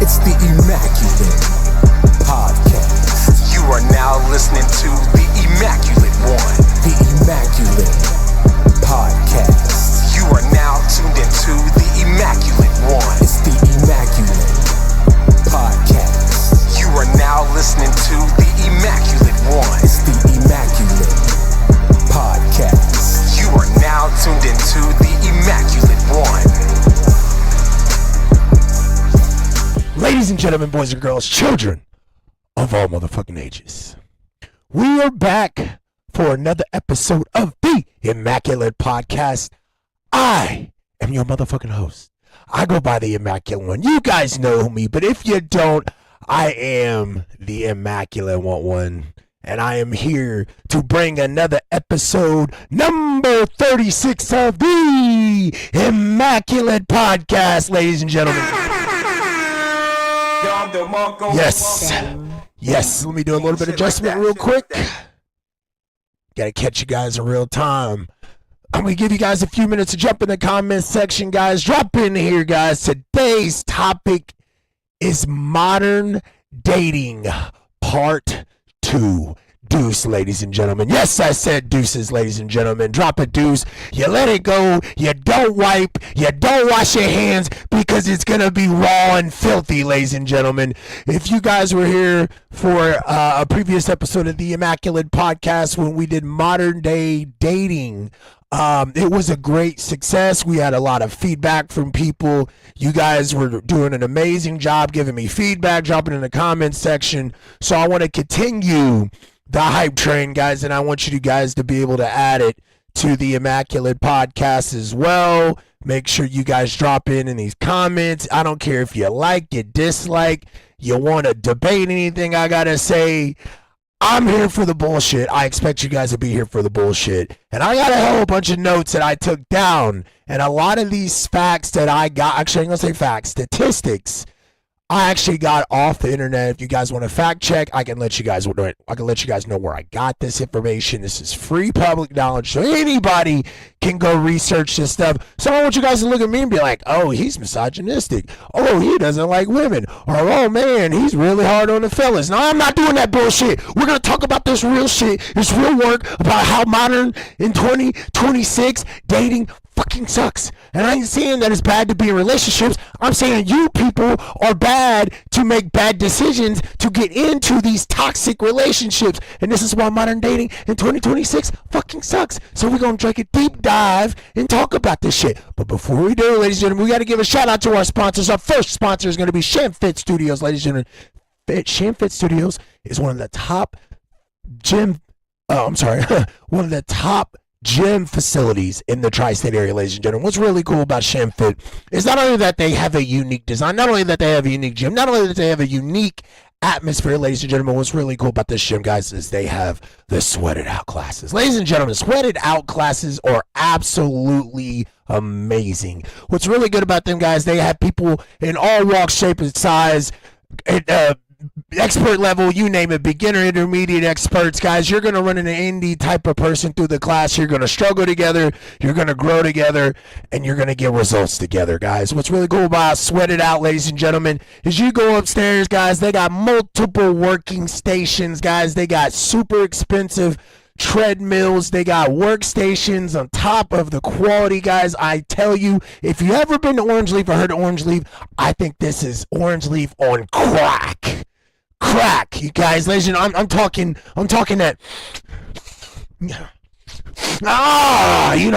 It's the Immaculate Podcast. You are now listening to the Immaculate One. The Immaculate Podcast. You are now tuned into the Immaculate One. It's the Immaculate Podcast. You are now listening to the Immaculate One. It's the Immaculate Podcast. You are now tuned into the Immaculate One. Ladies and gentlemen, boys and girls, children of all motherfucking ages, we are back for another episode of the Immaculate Podcast. I am your motherfucking host. I go by the Immaculate One. You guys know me, but if you don't, I am the Immaculate One, and I am here to bring another episode, number 36 of the Immaculate Podcast, ladies and gentlemen. Yes, let me do a little bit of adjustment real quick. Gotta catch you guys in real time. I'm gonna give you guys a few minutes to jump in the comments section, guys. Drop in here, guys. Today's topic is modern dating, part 2. Deuce, ladies and gentlemen. Yes, I said deuces, ladies and gentlemen. Drop a deuce. You let it go. You don't wipe. You don't wash your hands because it's going to be raw and filthy, ladies and gentlemen. If you guys were here for a previous episode of the Immaculate Podcast when we did modern day dating, it was a great success. We had a lot of feedback from people. You guys were doing an amazing job giving me feedback, dropping in the comments section. So I want to continue the hype train, guys, and I want you guys to be able to add it to the Immaculate Podcast as well. Make sure you guys drop in these comments. I don't care if you like, you dislike, you want to debate anything I gotta say. I'm here for the bullshit. I expect you guys to be here for the bullshit. And I got a whole bunch of notes that I took down, and a lot of these facts that I got, actually I'm gonna say facts, statistics, I actually got off the internet. If you guys want to fact check, I can let you guys know. I can let you guys know where I got this information. This is free public knowledge, so anybody can go research this stuff. So I want you guys to look at me and be like, "Oh, he's misogynistic. Oh, he doesn't like women. Or oh man, he's really hard on the fellas." No, I'm not doing that bullshit. We're gonna talk about this real shit, this real work about how modern in 2026 dating fucking sucks. And I ain't saying that it's bad to be in relationships. I'm saying you people are bad to make bad decisions to get into these toxic relationships. And this is why modern dating in 2026 fucking sucks. So we're going to take a deep dive and talk about this shit. But before we do, ladies and gentlemen, we got to give a shout out to our sponsors. Our first sponsor is going to be ShamFit Studios, ladies and gentlemen. ShamFit Studios is one of the top one of the top gym facilities in the tri-state area, ladies and gentlemen. What's really cool about ShamFit is not only that they have a unique design, not only that they have a unique gym, not only that they have a unique atmosphere, ladies and gentlemen. What's really cool about this gym, guys, is they have the sweated out classes. Ladies and gentlemen, sweated out classes are absolutely amazing. What's really good about them, guys, they have people in all walks, shape, and size, expert level, you name it, beginner, intermediate, experts, guys. You're going to run into any type of person through the class. You're going to struggle together, you're going to grow together, and you're going to get results together, guys. What's really cool about Sweat It Out, ladies and gentlemen, is you go upstairs, guys, they got multiple working stations, guys. They got super expensive treadmills, they got workstations on top of the quality, guys. I tell you, if you ever been to Orange Leaf or heard of Orange Leaf, I think this is Orange Leaf on crack, you guys. Ladies and I'm talking that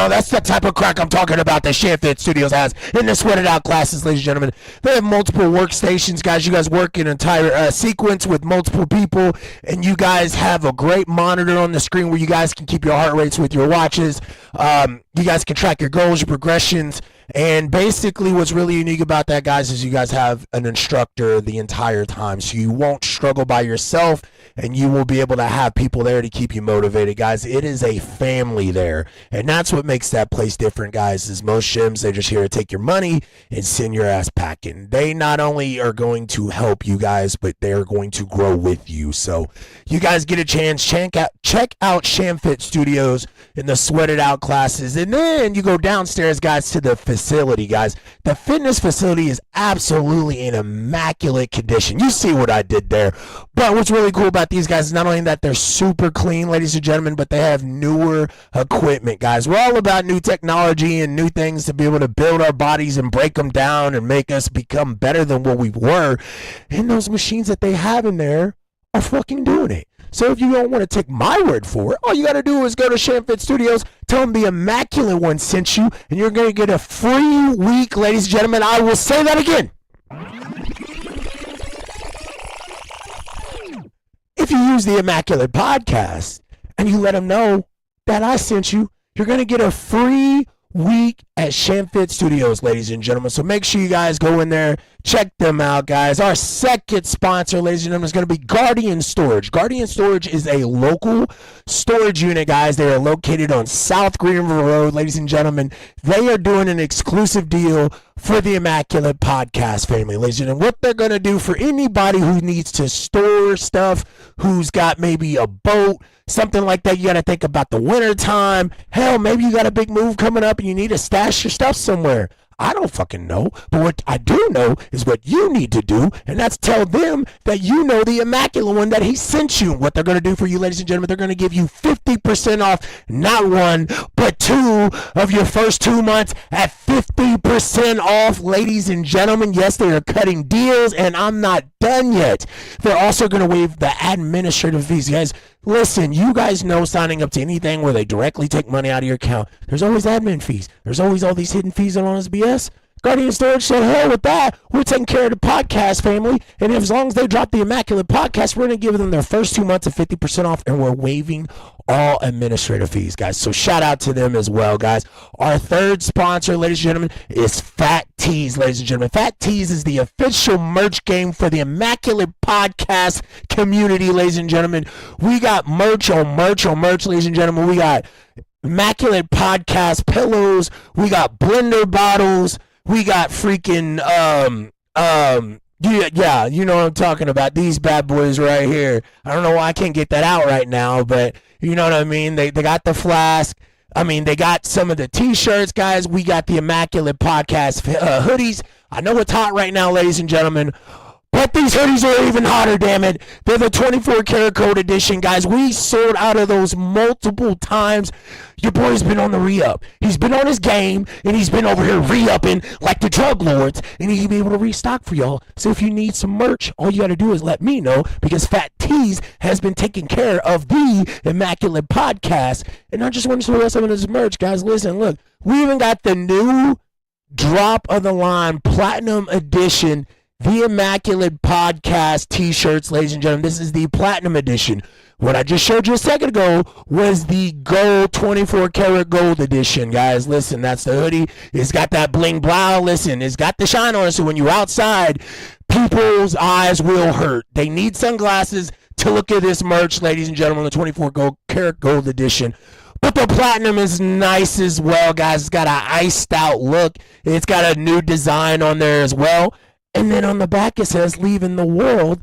that's the type of crack I'm talking about that ShamFit Studios has in the sweated out classes, ladies and gentlemen. They have multiple workstations, guys. You guys work in an entire sequence with multiple people, and you guys have a great monitor on the screen where you guys can keep your heart rates with your watches. You guys can track your goals, your progressions, and basically what's really unique about that, guys, is you guys have an instructor the entire time, so you won't struggle by yourself. and you will be able to have people there to keep you motivated, guys. It is a family there, and that's what makes that place different, guys, is most gyms, they're just here to take your money and send your ass packing. They not only are going to help you guys, but they're going to grow with you. So you guys get a chance, check out ShamFit Studios in the Sweat It Out classes, and then you go downstairs, guys, to the facility, guys. The fitness facility is absolutely in immaculate condition. You see what I did there. But what's really cool about these guys is not only that they're super clean, ladies and gentlemen, but they have newer equipment, guys. We're all about new technology and new things to be able to build our bodies and break them down and make us become better than what we were. And those machines that they have in there are fucking doing it. So if you don't want to take my word for it, all you got to do is go to ShamFit Studios, tell them the Immaculate One sent you, and you're going to get a free week, ladies and gentlemen. I will say that again. If you use the Immaculate Podcast and you let them know that I sent you, you're going to get a free week at ShamFit Studios, ladies and gentlemen. So make sure you guys go in there, check them out, guys. Our second sponsor, ladies and gentlemen, is going to be Guardian Storage. Guardian Storage is a local storage unit, guys. They are located on South Green River Road, ladies and gentlemen. They are doing an exclusive deal for the Immaculate Podcast family, ladies and gentlemen. What they're going to do for anybody who needs to store stuff, who's got maybe a boat, something like that. You got to think about the winter time. Hell, maybe you got a big move coming up and you need to stash your stuff somewhere. I don't fucking know, but what I do know is what you need to do, and that's tell them that you know the Immaculate One that he sent you. What they're going to do for you, ladies and gentlemen, they're going to give you 50% off, not one, but two of your first 2 months at 50% off, ladies and gentlemen. Yes, they are cutting deals, and I'm not done yet. They're also going to waive the administrative fees. Guys, listen, you guys know signing up to anything where they directly take money out of your account, there's always admin fees. There's always all these hidden fees and all this BS. Guardian Storage said, hell with that. We're taking care of the podcast family. And as long as they drop the Immaculate Podcast, we're going to give them their first 2 months at 50% off. And we're waiving all administrative fees, guys. So shout out to them as well, guys. Our third sponsor, ladies and gentlemen, is Fat Tees, ladies and gentlemen. Fat Tees is the official merch game for the Immaculate Podcast community, ladies and gentlemen. We got merch on merch on merch, ladies and gentlemen. We got Immaculate Podcast pillows. We got blender bottles. We got freaking yeah, you know what I'm talking about. These bad boys right here. I don't know why I can't get that out right now, but you know what I mean. They got the flask. I mean, they got some of the t-shirts, guys. We got the Immaculate Podcast hoodies. I know it's hot right now, ladies and gentlemen. But these hoodies are even hotter, damn it. They're the 24 karat gold edition, guys. We sold out of those multiple times. Your boy's been on the re-up. He's been on his game, and he's been over here re-upping like the drug lords, and he'll be able to restock for y'all. So if you need some merch, all you got to do is let me know, because Fat Tees has been taking care of the Immaculate Podcast. And I just want to show you some of this merch, guys. Listen, look. We even got the new drop of the line Platinum Edition the Immaculate Podcast t-shirts, ladies and gentlemen. This is the Platinum Edition. What I just showed you a second ago was the gold, 24 karat gold edition, guys. Listen, that's the hoodie. It's got that bling blow. Listen, it's got the shine on it, so when you're outside, people's eyes will hurt. They need sunglasses to look at this merch, ladies and gentlemen, the 24 karat gold edition. But the Platinum is nice as well, guys. It's got an iced out look. It's got a new design on there as well. And then on the back it says, leaving the world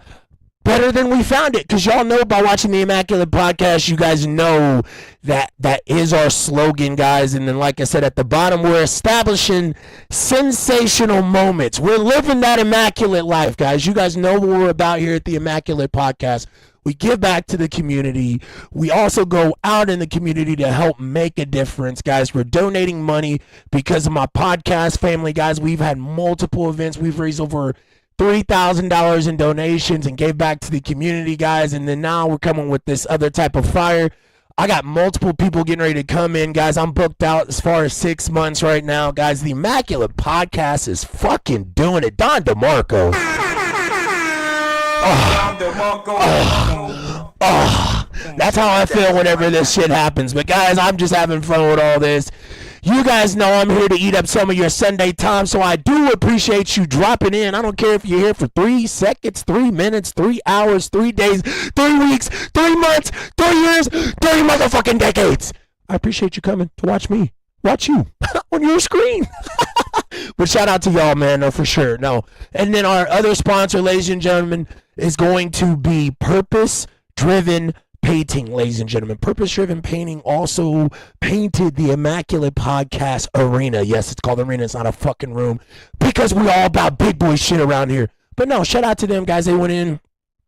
better than we found it. Because y'all know by watching the Immaculate Podcast, you guys know that is our slogan, guys. And then like I said, at the bottom, we're establishing sensational moments. We're living that immaculate life, guys. You guys know what we're about here at the Immaculate Podcast. We give back to the community. We also go out in the community to help make a difference, guys. We're donating money because of my podcast family, guys. We've had multiple events. We've raised over $3,000 in donations and gave back to the community, guys. And then now we're coming with this other type of fire. I got multiple people getting ready to come in, guys. I'm booked out as far as 6 months right now, guys. The Immaculate Podcast is fucking doing it. Don DeMarco. That's how I feel whenever this shit happens. But guys, I'm just having fun with all this. You guys know I'm here to eat up some of your Sunday time, so I do appreciate you dropping in. I don't care if you're here for 3 seconds, 3 minutes, 3 hours, 3 days, 3 weeks, 3 months, 3 years, 3 motherfucking decades. I appreciate you coming to watch me. Watch you on your screen. But shout out to y'all, man, no, for sure. No. And then our other sponsor, ladies and gentlemen, is going to be Purpose Driven Painting, ladies and gentlemen. Purpose Driven Painting also painted the Immaculate Podcast Arena. Yes, it's called Arena. It's not a fucking room because we're all about big boy shit around here. But no, shout out to them, guys. They went in,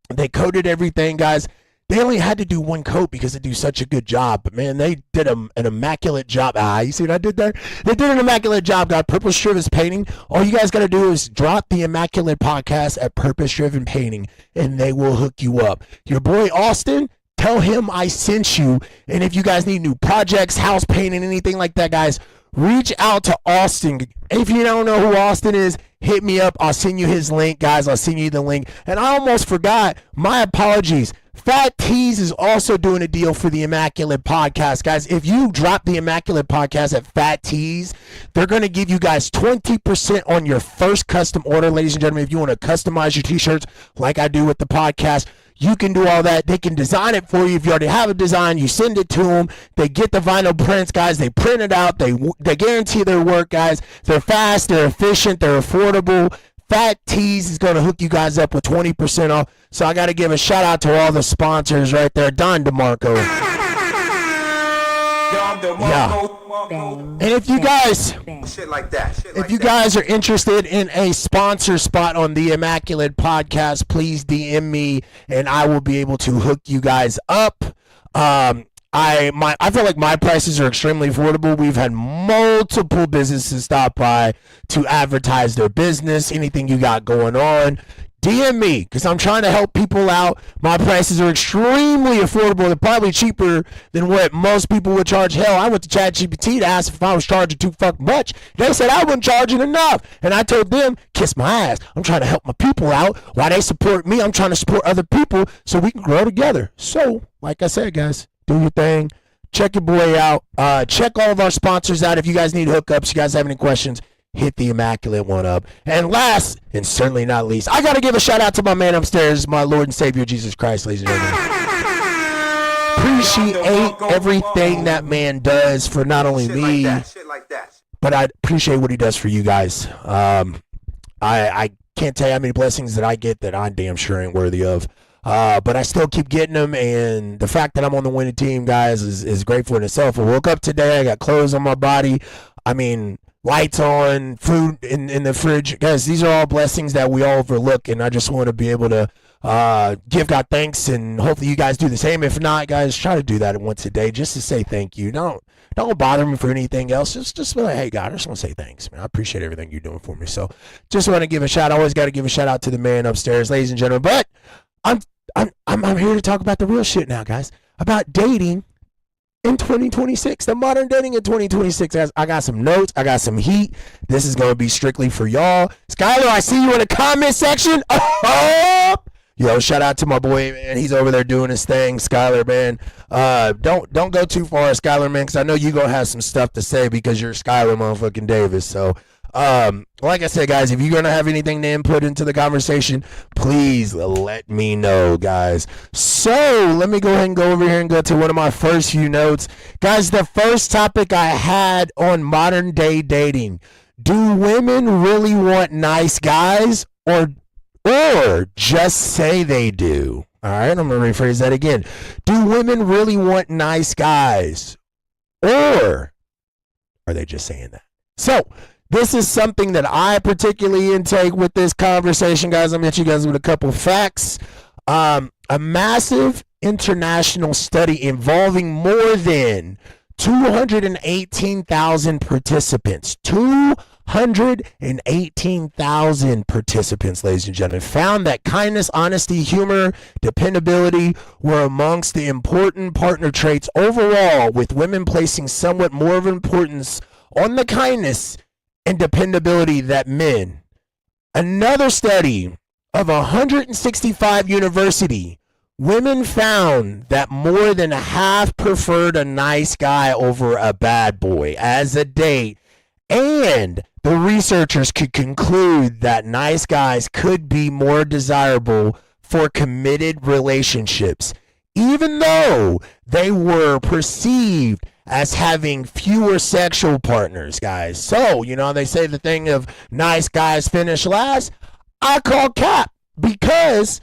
they coated everything, guys. They only had to do one coat because they do such a good job. But, man, they did an immaculate job. You see what I did there? They did an immaculate job, guys. Purpose Driven Painting. All you guys got to do is drop the Immaculate Podcast at Purpose Driven Painting, and they will hook you up. Your boy, Austin, tell him I sent you. And if you guys need new projects, house painting, anything like that, guys, reach out to Austin. If you don't know who Austin is, hit me up. I'll send you his link, guys. I'll send you the link. And I almost forgot. My apologies. Fat Tees is also doing a deal for the Immaculate Podcast, guys. If you drop the Immaculate Podcast at Fat Tees, they're going to give you guys 20% on your first custom order, ladies and gentlemen. If you want to customize your t-shirts like I do with the podcast, you can do all that. They can design it for you. If you already have a design, you send it to them. They get the vinyl prints, guys. They print it out. They guarantee their work, guys. They're fast. They're efficient. They're affordable. Fat Tees is going to hook you guys up with 20% off. So I got to give a shout out to all the sponsors right there. Don DeMarco. Yeah. And if you guys, if you guys are interested in a sponsor spot on the Immaculate Podcast, please DM me and I will be able to hook you guys up. I feel like my prices are extremely affordable. We've had multiple businesses stop by to advertise their business, anything you got going on. DM me, because I'm trying to help people out. My prices are extremely affordable. They're probably cheaper than what most people would charge. Hell, I went to ChatGPT to ask if I was charging too fucking much. They said I wasn't charging enough. And I told them, kiss my ass. I'm trying to help my people out. While they support me, I'm trying to support other people so we can grow together. So, like I said, guys, do your thing. Check your boy out. Check all of our sponsors out. If you guys need hookups, you guys have any questions, hit the Immaculate one up. And last, and certainly not least, I got to give a shout out to my man upstairs, my Lord and Savior, Jesus Christ, ladies and gentlemen. Appreciate everything that man does for not only me, but I appreciate what he does for you guys. I can't tell you how many blessings that I get that I damn sure ain't worthy of. But I still keep getting them, and the fact that I'm on the winning team, guys, is grateful in itself. I woke up today, I got clothes on my body, I mean, lights on, food in the fridge. Guys, these are all blessings that we all overlook, and I just want to be able to give God thanks, and hopefully you guys do the same. If not, guys, try to do that once a day just to say thank you. Don't bother me for anything else. Just be like, hey, God, I just want to say thanks, man. I appreciate everything you're doing for me. So just want to give a shout. I always got to give a shout out to the man upstairs, ladies and gentlemen. But I'm here to talk about the real shit now, guys. About dating in 2026, the modern dating in 2026. Guys, I got some notes. I got some heat. This is going to be strictly for y'all. Skylar, I see you in the comment section. Yo, shout out to my boy, man. He's over there doing his thing. Skylar, man. Don't go too far, Skylar, man, because I know you're going to have some stuff to say because you're Skylar motherfucking Davis. So, like I said, guys, if you're going to have anything to input into the conversation, please let me know, guys. So let me go ahead and go over here and go to one of my first few notes. Guys, the first topic I had on modern day dating. Do women really want nice guys or just say they do? All right, I'm going to rephrase that again. Do women really want nice guys or are they just saying that? So, this is something that I particularly intake with this conversation, guys. I'm going to hit you guys with a couple facts. A massive international study involving more than 218,000 participants. 218,000 participants, ladies and gentlemen, found that kindness, honesty, humor, dependability were amongst the important partner traits overall, with women placing somewhat more of importance on the kindness and dependability that men. Another study of 165 university women found that more than half preferred a nice guy over a bad boy as a date, and the researchers could conclude that nice guys could be more desirable for committed relationships, even though they were perceived as having fewer sexual partners, guys. So, they say the thing of nice guys finish last. I call cap, because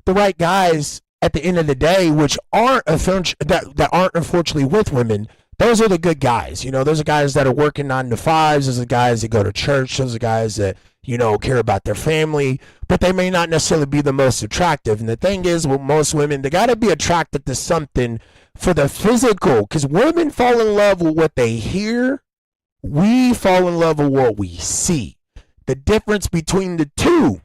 the right guys at the end of the day, which aren't that aren't unfortunately with women, those are the good guys. Those are guys that are working 9 to 5s. Those are guys that go to church. Those are guys that, care about their family, but they may not necessarily be the most attractive. And the thing is, with most women, they got to be attracted to something for the physical, because women fall in love with what they hear. We fall in love with what we see. The difference between the two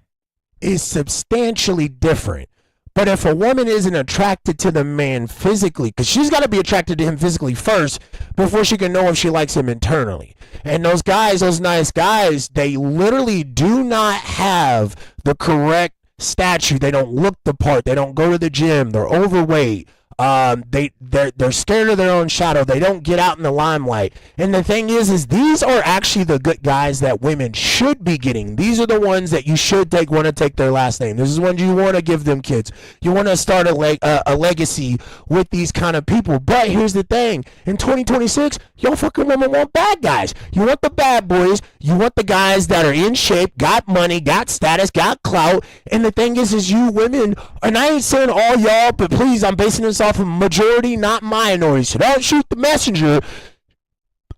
is substantially different. But if a woman isn't attracted to the man physically, because she's got to be attracted to him physically first before she can know if she likes him internally. And those guys, those nice guys, they literally do not have the correct stature. They don't look the part. They don't go to the gym. They're overweight. They're scared of their own shadow. They don't get out in the limelight. And the thing is these are actually the good guys that women should be getting. These are the ones that you should want to take their last name. This is ones you want to give them kids. You want to start a legacy with these kind of people. But here's the thing: in 2026, y'all fucking women want bad guys. You want the bad boys. You want the guys that are in shape, got money, got status, got clout. And the thing is you women, and I ain't saying all y'all, but please, I'm basing this off of majority, not minority. So don't shoot the messenger.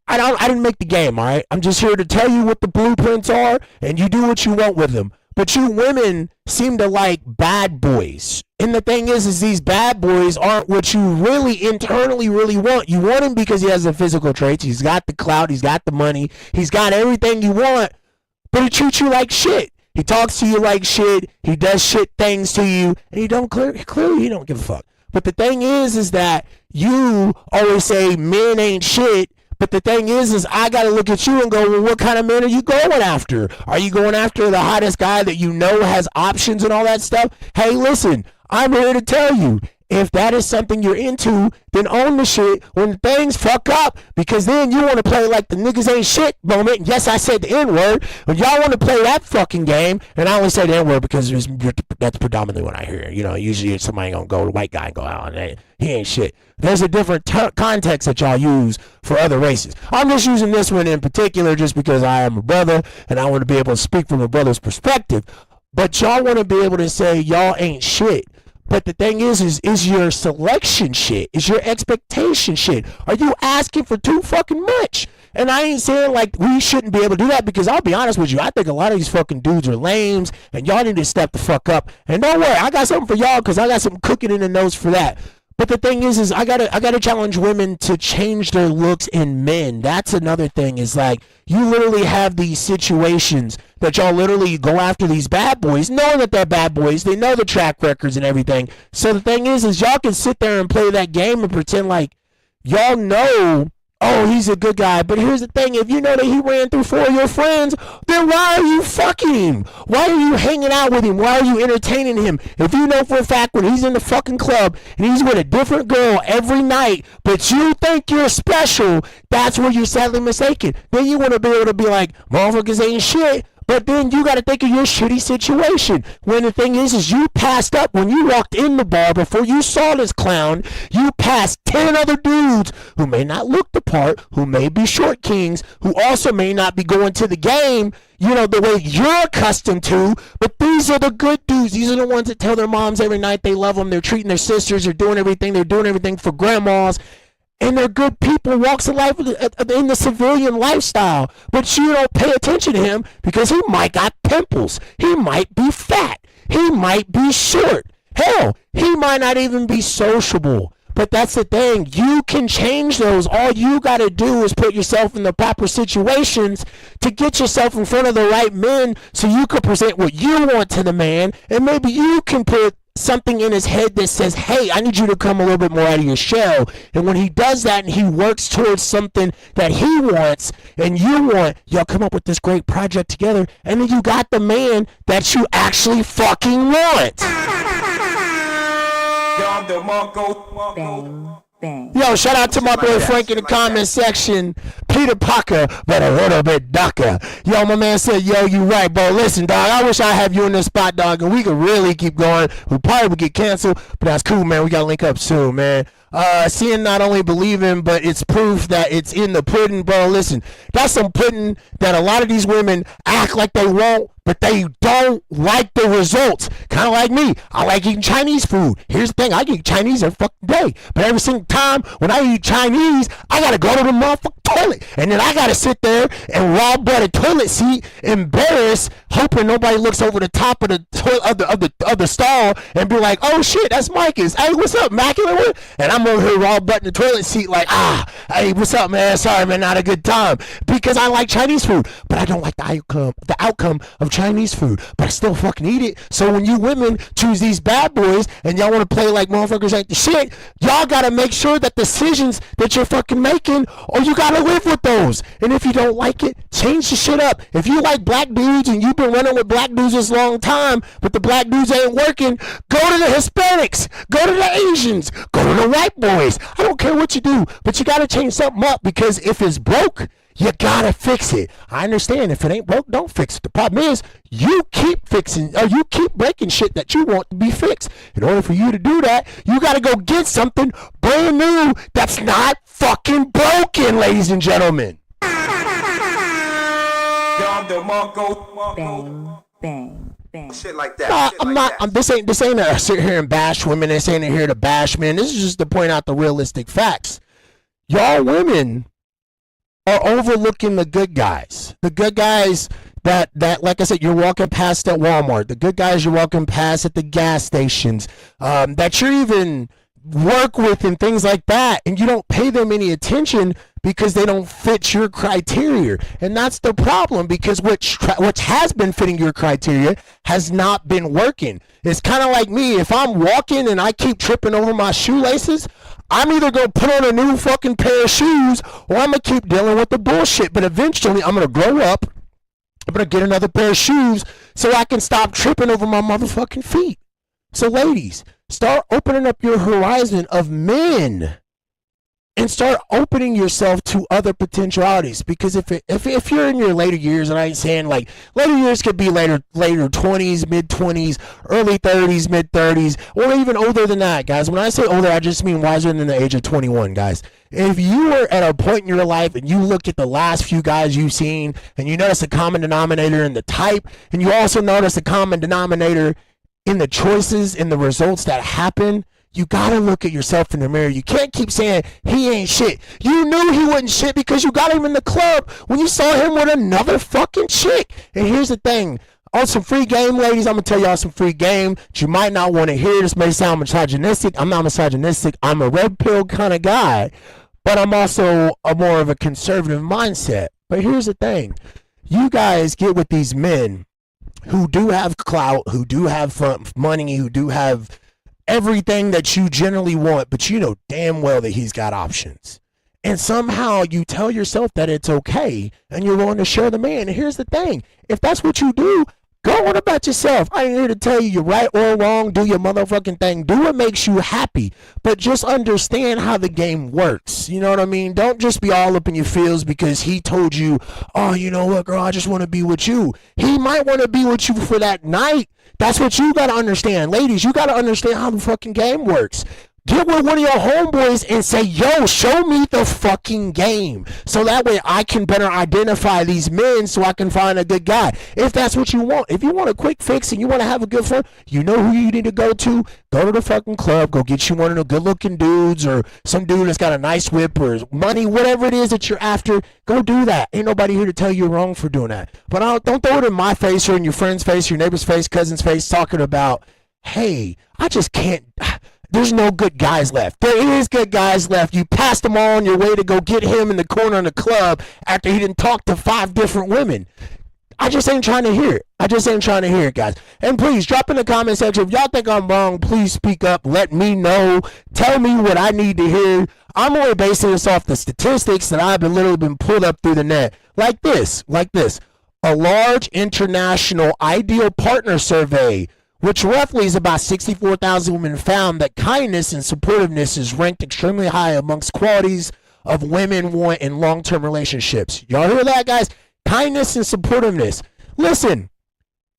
I didn't make the game, all right? I'm just here to tell you what the blueprints are, and you do what you want with them. But you women seem to like bad boys. And the thing is these bad boys aren't what you really internally really want. You want him because he has the physical traits. He's got the clout. He's got the money. He's got everything you want. But he treats you like shit. He talks to you like shit. He does shit things to you. And clearly he don't give a fuck. But the thing is that you always say men ain't shit. But the thing is I got to look at you and go, well, what kind of men are you going after? Are you going after the hottest guy that you know has options and all that stuff? Hey, listen, I'm here to tell you, if that is something you're into, then own the shit when things fuck up, because then you want to play like the niggas ain't shit moment. Yes, I said the N-word, but y'all want to play that fucking game, and I only say the N-word because that's predominantly what I hear. Usually somebody gonna go to white guy and go out and he ain't shit. There's a different context that y'all use for other races. I'm just using this one in particular just because I am a brother, and I want to be able to speak from a brother's perspective. But y'all want to be able to say y'all ain't shit. But the thing is your selection shit? Is your expectation shit? Are you asking for too fucking much? And I ain't saying like we shouldn't be able to do that, because I'll be honest with you, I think a lot of these fucking dudes are lames, and y'all need to step the fuck up. And don't worry, I got something for y'all, because I got something cooking in the nose for that. But the thing is I gotta challenge women to change their looks in men. That's another thing, is like, you literally have these situations that y'all literally go after these bad boys, knowing that they're bad boys. They know the track records and everything. So the thing is y'all can sit there and play that game and pretend like y'all know, oh, he's a good guy. But here's the thing: if you know that he ran through 4 of your friends, then why are you fucking him? Why are you hanging out with him? Why are you entertaining him? If you know for a fact when he's in the fucking club and he's with a different girl every night, but you think you're special, that's where you're sadly mistaken. Then you want to be able to be like, motherfuckers ain't shit. But then you got to think of your shitty situation. When the thing is you passed up when you walked in the bar before you saw this clown. You passed 10 other dudes who may not look the part, who may be short kings, who also may not be going to the game, the way you're accustomed to. But these are the good dudes. These are the ones that tell their moms every night they love them. They're treating their sisters. They're doing everything. They're doing everything for grandmas. And they're good people, walks of life in the civilian lifestyle. But you don't pay attention to him because he might got pimples. He might be fat. He might be short. Hell, he might not even be sociable. But that's the thing. You can change those. All you got to do is put yourself in the proper situations to get yourself in front of the right men so you can present what you want to the man. And maybe you can put something in his head that says, hey, I need you to come a little bit more out of your shell. And when he does that and he works towards something that he wants and you want, y'all come up with this great project together, and then you got the man that you actually fucking want. Bang, bang. Yo, shout out to my boy Frank in the comment section. Peter Parker, but a little bit darker. Yo, my man said, yo, you right, bro. Listen, dog, I wish I have you in this spot, dog, and we could really keep going. We probably would get canceled, but that's cool, man. We got to link up soon, man. Seeing not only believing, but it's proof that it's in the pudding, bro. Listen, that's some pudding that a lot of these women act like they want, but they don't like the results. Kind of like me. I like eating Chinese food. Here's the thing. I eat Chinese every fucking day. But every single time when I eat Chinese, I got to go to the motherfucking toilet. And then I got to sit there and raw butt a toilet seat, embarrassed, hoping nobody looks over the top of the of the stall and be like, oh shit, that's Micah's. Hey, what's up, Immaculate? And I'm over here raw butting the toilet seat like, hey, what's up, man? Sorry, man, not a good time. Because I like Chinese food, but I don't like the outcome of Chinese food, but I still fucking eat it. So when you women choose these bad boys and y'all want to play like motherfuckers ain't the shit, y'all gotta make sure that decisions that you're fucking making, or you gotta live with those. And if you don't like it, change the shit up. If you like black dudes and you've been running with black dudes this long time, but the black dudes ain't working, go to the Hispanics, go to the Asians, go to the white boys. I don't care what you do, but you gotta change something up, because if it's broke, you gotta fix it. I understand if it ain't broke, don't fix it. The problem is you keep fixing, or you keep breaking shit that you want to be fixed. In order for you to do that, you gotta go get something brand new that's not fucking broken, ladies and gentlemen. Bang, bang, bang. Shit like that. This ain't a sit here and bash women. This ain't here to bash men. This is just to point out the realistic facts. Y'all women are overlooking the good guys. The good guys that like I said, you're walking past at Walmart. The good guys you're walking past at the gas stations, that you even work with and things like that, and you don't pay them any attention because they don't fit your criteria. And that's the problem, because what has been fitting your criteria has not been working. It's kind of like me. If I'm walking and I keep tripping over my shoelaces, I'm either going to put on a new fucking pair of shoes, or I'm going to keep dealing with the bullshit. But eventually I'm going to grow up. I'm going to get another pair of shoes so I can stop tripping over my motherfucking feet. So ladies, start opening up your horizon of men and start opening yourself to other potentialities. Because if you're in your later years, and I ain't saying like later years could be later 20s, mid 20s, early 30s, mid 30s, or even older than that, guys. When I say older, I just mean wiser than the age of 21, guys. If you are at a point in your life and you look at the last few guys you've seen and you notice a common denominator in the type, and you also notice a common denominator in the choices and the results that happen, you gotta look at yourself in the mirror. You can't keep saying he ain't shit. You knew he wasn't shit because you got him in the club when you saw him with another fucking chick. And here's the thing. On some free game, ladies, I'm gonna tell y'all some free game that you might not want to hear. This may sound misogynistic. I'm not misogynistic. I'm a red pill kind of guy, but I'm also a more of a conservative mindset. But here's the thing. You guys get with these men who do have clout, who do have money, who do have everything that you generally want, but you know damn well that he's got options. And somehow you tell yourself that it's okay, and you're willing to share the man. And here's the thing. If that's what you do, go on about yourself. I ain't here to tell you you're right or wrong. Do your motherfucking thing. Do what makes you happy. But just understand how the game works. You know what I mean? Don't just be all up in your feels because he told you, oh, you know what, girl, I just want to be with you. He might want to be with you for that night. That's what you got to understand. Ladies, you got to understand how the fucking game works. Get with one of your homeboys and say, yo, show me the fucking game. So that way I can better identify these men so I can find a good guy. If that's what you want. If you want a quick fix and you want to have a good fun, you know who you need to go to. Go to the fucking club. Go get you one of the good looking dudes, or some dude that's got a nice whip or money, whatever it is that you're after. Go do that. Ain't nobody here to tell you you're wrong for doing that. But don't throw it in my face or in your friend's face, your neighbor's face, cousin's face, talking about, hey, I just can't. There's no good guys left. There is good guys left. You passed them all on your way to go get him in the corner in the club after he didn't talk to 5 different women. I just ain't trying to hear it. I just ain't trying to hear it, guys. And please, drop in the comment section. If y'all think I'm wrong, please speak up. Let me know. Tell me what I need to hear. I'm only basing this off the statistics that I've literally been pulled up through the net. Like this. A large international ideal partner survey which roughly is about 64,000 women, found that kindness and supportiveness is ranked extremely high amongst qualities of women want in long-term relationships. Y'all hear that, guys? Kindness and supportiveness. Listen,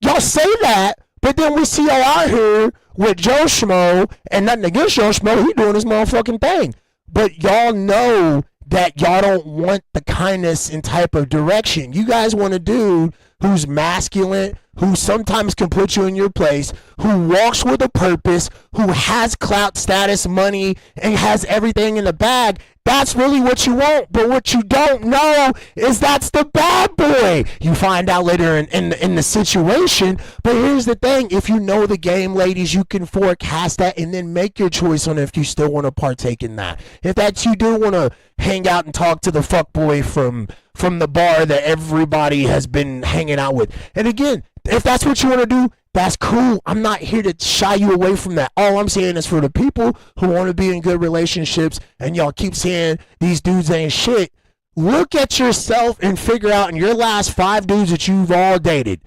y'all say that, but then we see y'all out here with Joe Schmo, and nothing against Joe Schmo, he doing his motherfucking thing. But y'all know that y'all don't want the kindness and type of direction. You guys want a dude who's masculine, who sometimes can put you in your place, who walks with a purpose, who has clout, status, money, and has everything in the bag. That's really what you want. But what you don't know is that's the bad boy. You find out later in the situation. But here's the thing. If you know the game, ladies, you can forecast that and then make your choice on if you still want to partake in that. If that's you do want to hang out and talk to the fuckboy from the bar that everybody has been hanging out with. And again, if that's what you want to do, that's cool. I'm not here to shy you away from that. All I'm saying is for the people who want to be in good relationships and y'all keep saying these dudes ain't shit, look at yourself and figure out in your last 5 dudes that you've all dated,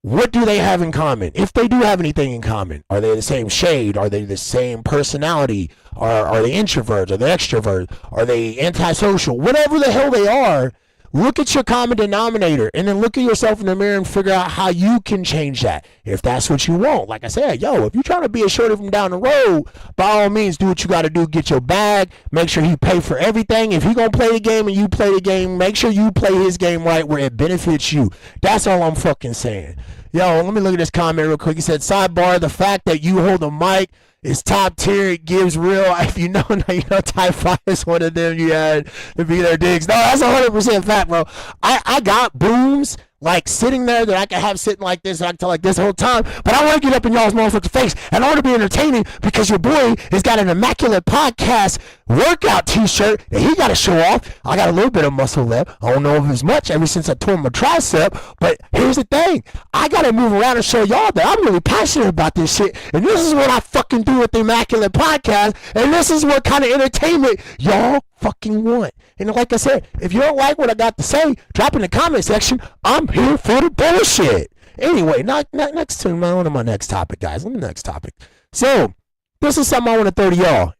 what do they have in common? If they do have anything in common, are they the same shade? Are they the same personality? Are they introverts? Are they extroverts? Are they antisocial? Whatever the hell they are, look at your common denominator and then look at yourself in the mirror and figure out how you can change that. If that's what you want. Like I said, if you're trying to be a shorty from down the road, by all means, do what you got to do. Get your bag. Make sure he pay for everything. If he going to play the game and you play the game, make sure you play his game right where it benefits you. That's all I'm fucking saying. Let me look at this comment real quick. He said, sidebar, the fact that you hold a mic is top tier. It gives real. If you know, Type 5 is one of them you had to be their digs. No, that's 100% fact, bro. I got booms like sitting there that I can have sitting like this and I can tell like this the whole time, but I want to get up in y'all's motherfucking face and I want to be entertaining because your boy has got an Immaculate podcast workout t-shirt that he got to show off. I got a little bit of muscle left. I don't know if it's much ever since I tore my tricep, but here's the thing. I got to move around and show y'all that I'm really passionate about this shit, and this is what I fucking do with the Immaculate podcast, and this is what kind of entertainment y'all fucking want. And like I said, if you don't like what I got to say, drop in the comment section. I'm here for the bullshit. Anyway, next to one of my next topic, guys. Next topic. So, this is something I want to throw to y'all.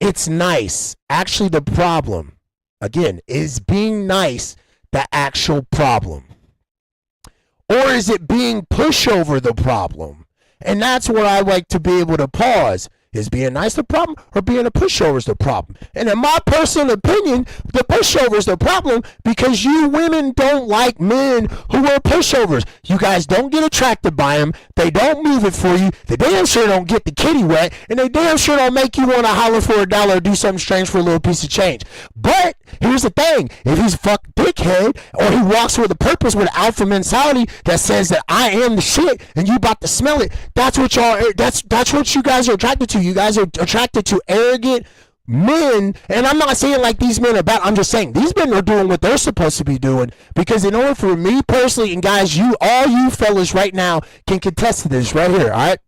It's nice. Actually, the problem, again, is being nice the actual problem? Or is it being pushover the problem? And that's what I like to be able to pause. Is being nice the problem or being a pushover is the problem? And in my personal opinion, the pushover is the problem because you women don't like men who are pushovers. You guys don't get attracted by them. They don't move it for you. They damn sure don't get the kitty wet. And they damn sure don't make you want to holler for $1 or do something strange for a little piece of change. But here's the thing. If he's a fucking dickhead or he walks with a purpose with alpha mentality that says that I am the shit and you about to smell it, that's what you guys are attracted to. You guys are attracted to arrogant men, and I'm not saying like these men are bad. I'm just saying these men are doing what they're supposed to be doing, because in order for me personally, and guys, all you fellas right now can contest to this right here, all right?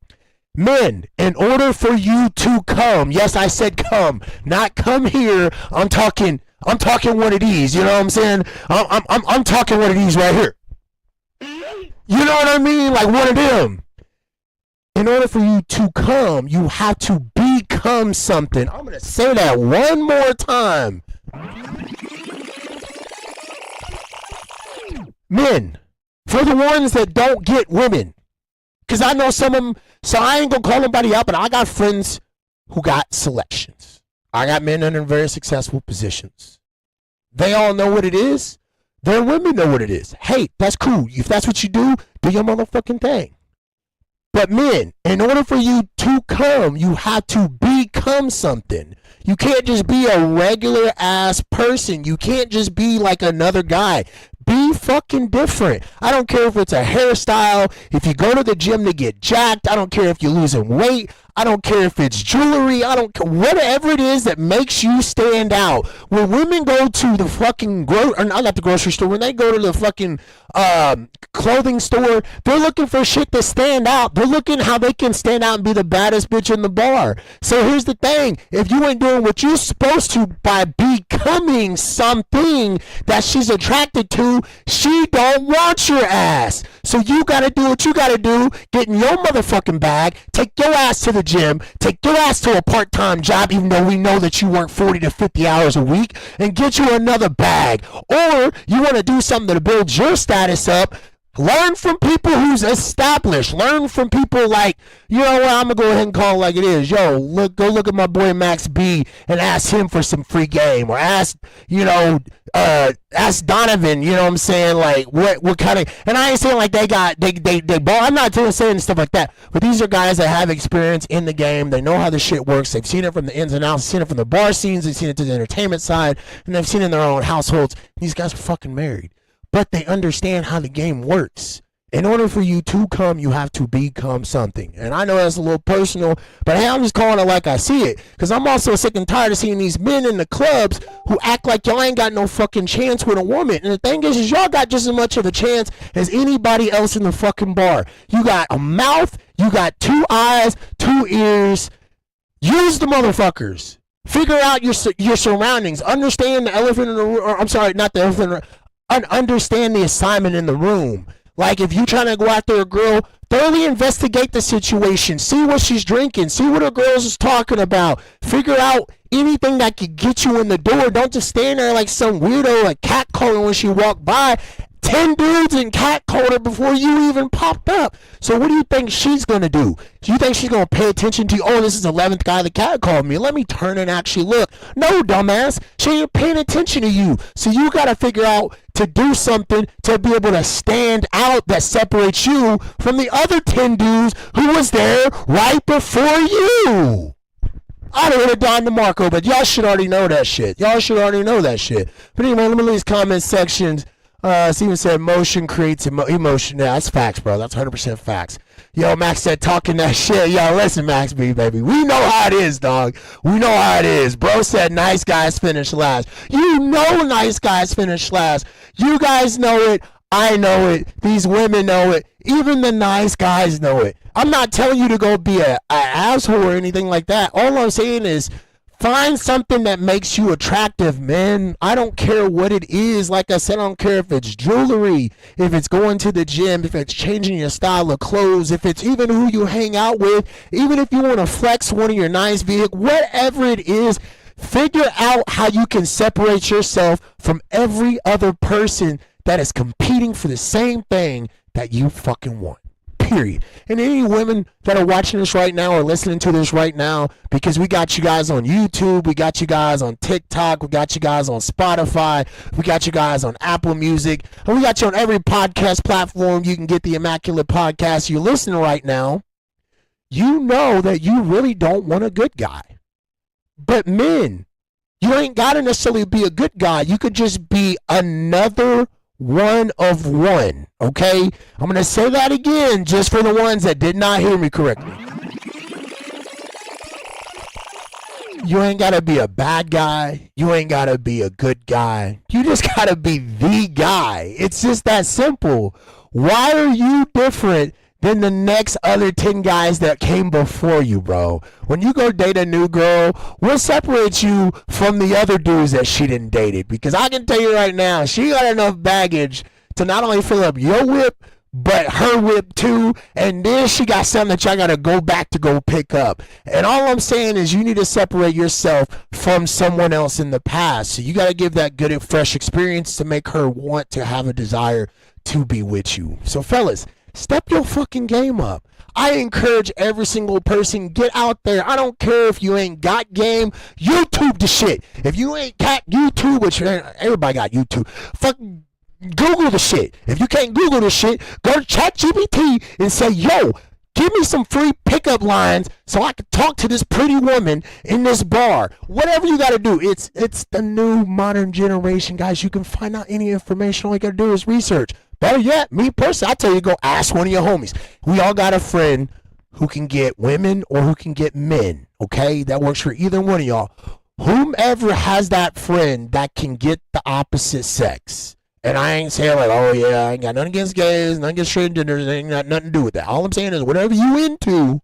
Men, in order for you to come, yes, I said come, not come here. I'm talking one of these. You know what I'm saying? I'm talking one of these right here. You know what I mean? Like one of them. In order for you to come, you have to become something. I'm going to say that one more time. Men, for the ones that don't get women, because I know some of them, so I ain't going to call nobody out, but I got friends who got selections. I got men in very successful positions. They all know what it is. Their women know what it is. Hey, that's cool. If that's what you do your motherfucking thing. But men, in order for you to come, you have to become something. You can't just be a regular ass person. You can't just be like another guy. Be fucking different. I don't care if it's a hairstyle, if you go to the gym to get jacked. I don't care if you're losing weight. I don't care if it's jewelry. I don't care. Whatever it is that makes you stand out. When women go to the fucking not the grocery store, when they go to the fucking clothing store, they're looking for shit to stand out. They're looking how they can stand out and be the baddest bitch in the bar. So here's the thing. If you ain't doing what you're supposed to by becoming something that she's attracted to, you, she don't want your ass. So you gotta do what you gotta do, get in your motherfucking bag, take your ass to the gym, take your ass to a part-time job, even though we know that you work 40 to 50 hours a week, and get you another bag. Or you wanna do something to build your status up. Learn from people who's established. Learn from people like, you know what, I'm going to go ahead and call it like it is. Yo, go look at my boy Max B and ask him for some free game. Or ask Donovan, you know what I'm saying? Like, what kind of, and I ain't saying like they ball. I'm not saying stuff like that. But these are guys that have experience in the game. They know how the shit works. They've seen it from the ins and outs. They've seen it from the bar scenes. They've seen it to the entertainment side. And they've seen it in their own households. These guys are fucking married. But they understand how the game works. In order for you to come, you have to become something. And I know that's a little personal, but hey, I'm just calling it like I see it. Because I'm also sick and tired of seeing these men in the clubs who act like y'all ain't got no fucking chance with a woman. And the thing is y'all got just as much of a chance as anybody else in the fucking bar. You got a mouth, you got 2 eyes, 2 ears. Use the motherfuckers. Figure out your surroundings. Understand the elephant in the room. Or, I'm sorry, not the elephant in the room. Understand the assignment in the room. Like, if you're trying to go after a girl, thoroughly investigate the situation. See what she's drinking. See what her girls is talking about. Figure out anything that could get you in the door. Don't just stand there like some weirdo, like catcalling when she walked by. 10 dudes and catcalled her before you even popped up. So what do you think she's going to do? Do you think she's going to pay attention to you? Oh, this is the 11th guy that catcalled me. Let me turn and actually look. No, dumbass. She ain't paying attention to you. So you got to figure out to do something to be able to stand out that separates you from the other 10 dudes who was there right before you. I don't want to Don DeMarco, but y'all should already know that shit. Y'all should already know that shit. But anyway, let me leave these comment sections. Steven said motion creates emotion. Yeah, that's facts, bro. That's 100% facts. Yo, Max said talking that shit. Yo, listen, Max B, baby. We know how it is, dog. We know how it is. Bro said nice guys finish last. You know nice guys finish last. You guys know it. I know it. These women know it. Even the nice guys know it. I'm not telling you to go be a asshole or anything like that. All I'm saying is find something that makes you attractive, man. I don't care what it is. Like I said, I don't care if it's jewelry, if it's going to the gym, if it's changing your style of clothes, if it's even who you hang out with, even if you want to flex one of your nice vehicles, whatever it is, figure out how you can separate yourself from every other person that is competing for the same thing that you fucking want. Period. And any women that are watching this right now or listening to this right now, because we got you guys on YouTube, we got you guys on TikTok, we got you guys on Spotify, we got you guys on Apple Music, and we got you on every podcast platform you can get the Immaculate podcast. You're listening right now. You know that you really don't want a good guy. But men, you ain't got to necessarily be a good guy. You could just be another one of one, okay? I'm going to say that again just for the ones that did not hear me correctly. You ain't got to be a bad guy. You ain't got to be a good guy. You just got to be the guy. It's just that simple. Why are you different than the next other 10 guys that came before you, bro? When you go date a new girl, what separates you from the other dudes that she didn't date it? Because I can tell you right now, she got enough baggage to not only fill up your whip, but her whip too, and then she got something that y'all gotta go back to go pick up. And all I'm saying is you need to separate yourself from someone else in the past. So you gotta give that good and fresh experience to make her want to have a desire to be with you. So fellas, step your fucking game up. I encourage every single person, get out there. I don't care if you ain't got game. YouTube the shit. If you ain't got YouTube, which everybody got YouTube, fucking Google the shit. If you can't Google the shit, go to ChatGPT and say, yo, give me some free pickup lines so I can talk to this pretty woman in this bar. Whatever you got to do. It's the new modern generation, guys. You can find out any information. All you got to do is research. Better yet, me personally, I tell you, go ask one of your homies. We all got a friend who can get women or who can get men, okay? That works for either one of y'all. Whomever has that friend that can get the opposite sex. And I ain't saying like, oh yeah, I ain't got nothing against gays, nothing against transgenders, ain't got nothing to do with that. All I'm saying is whatever you into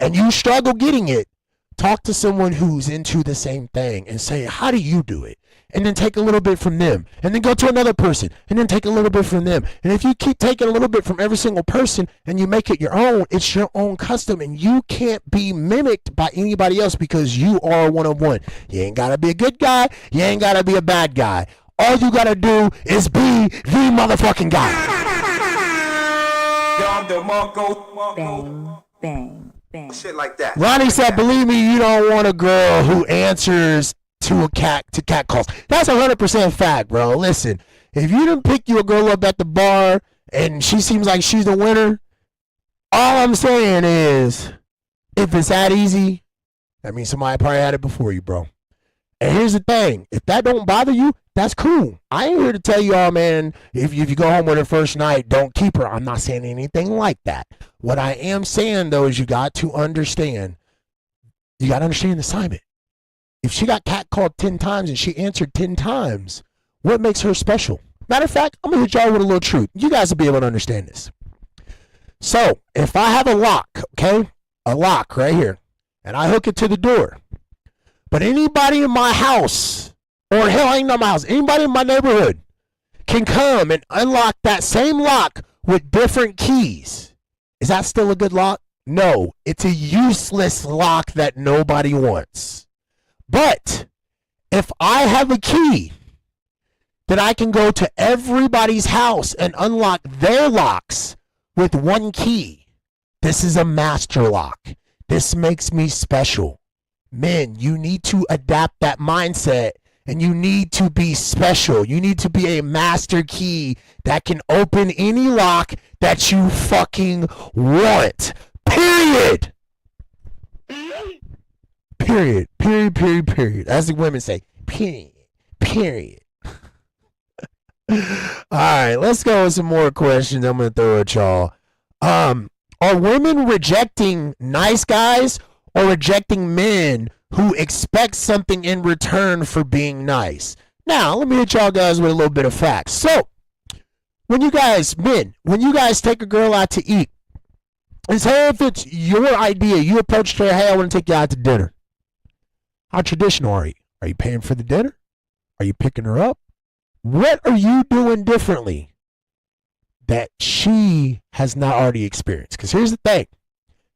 and you struggle getting it, talk to someone who's into the same thing and say, how do you do it? And then take a little bit from them, and then go to another person, and then take a little bit from them. And if you keep taking a little bit from every single person and you make it your own, it's your own custom, and you can't be mimicked by anybody else because you are one of one. You ain't got to be a good guy. You ain't got to be a bad guy. All you got to do is be the motherfucking guy. Bang, bang, bang. Shit like that. Ronnie said, believe me, you don't want a girl who answers to cat calls. That's 100% fact, bro. Listen, if you didn't pick you a girl up at the bar and she seems like she's the winner, all I'm saying is, if it's that easy, that means somebody probably had it before you, bro. And here's the thing, if that don't bother you, that's cool. I ain't here to tell y'all, man, if you go home with her first night, don't keep her. I'm not saying anything like that. What I am saying, though, is you got to understand the assignment. If she got catcalled 10 times and she answered 10 times, what makes her special? Matter of fact, I'm going to hit y'all with a little truth. You guys will be able to understand this. So, if I have a lock, okay, a lock right here, and I hook it to the door, but anybody in my house, or hell, ain't not my house, anybody in my neighborhood can come and unlock that same lock with different keys, is that still a good lock? No, it's a useless lock that nobody wants. But if I have a key that I can go to everybody's house and unlock their locks with one key, this is a master lock. This makes me special. Men, you need to adapt that mindset, and you need to be special. You need to be a master key that can open any lock that you fucking want. Period. Period. Period. Period. Period. As the women say, period. Period. All right, let's go with some more questions I'm going to throw at y'all. Are women rejecting nice guys or rejecting men who expect something in return for being nice? Now, let me hit y'all guys with a little bit of facts. So, when you guys take a girl out to eat, and say if it's your idea, you approached her, hey, I want to take you out to dinner. How traditional are you? Are you paying for the dinner? Are you picking her up? What are you doing differently that she has not already experienced? Because here's the thing,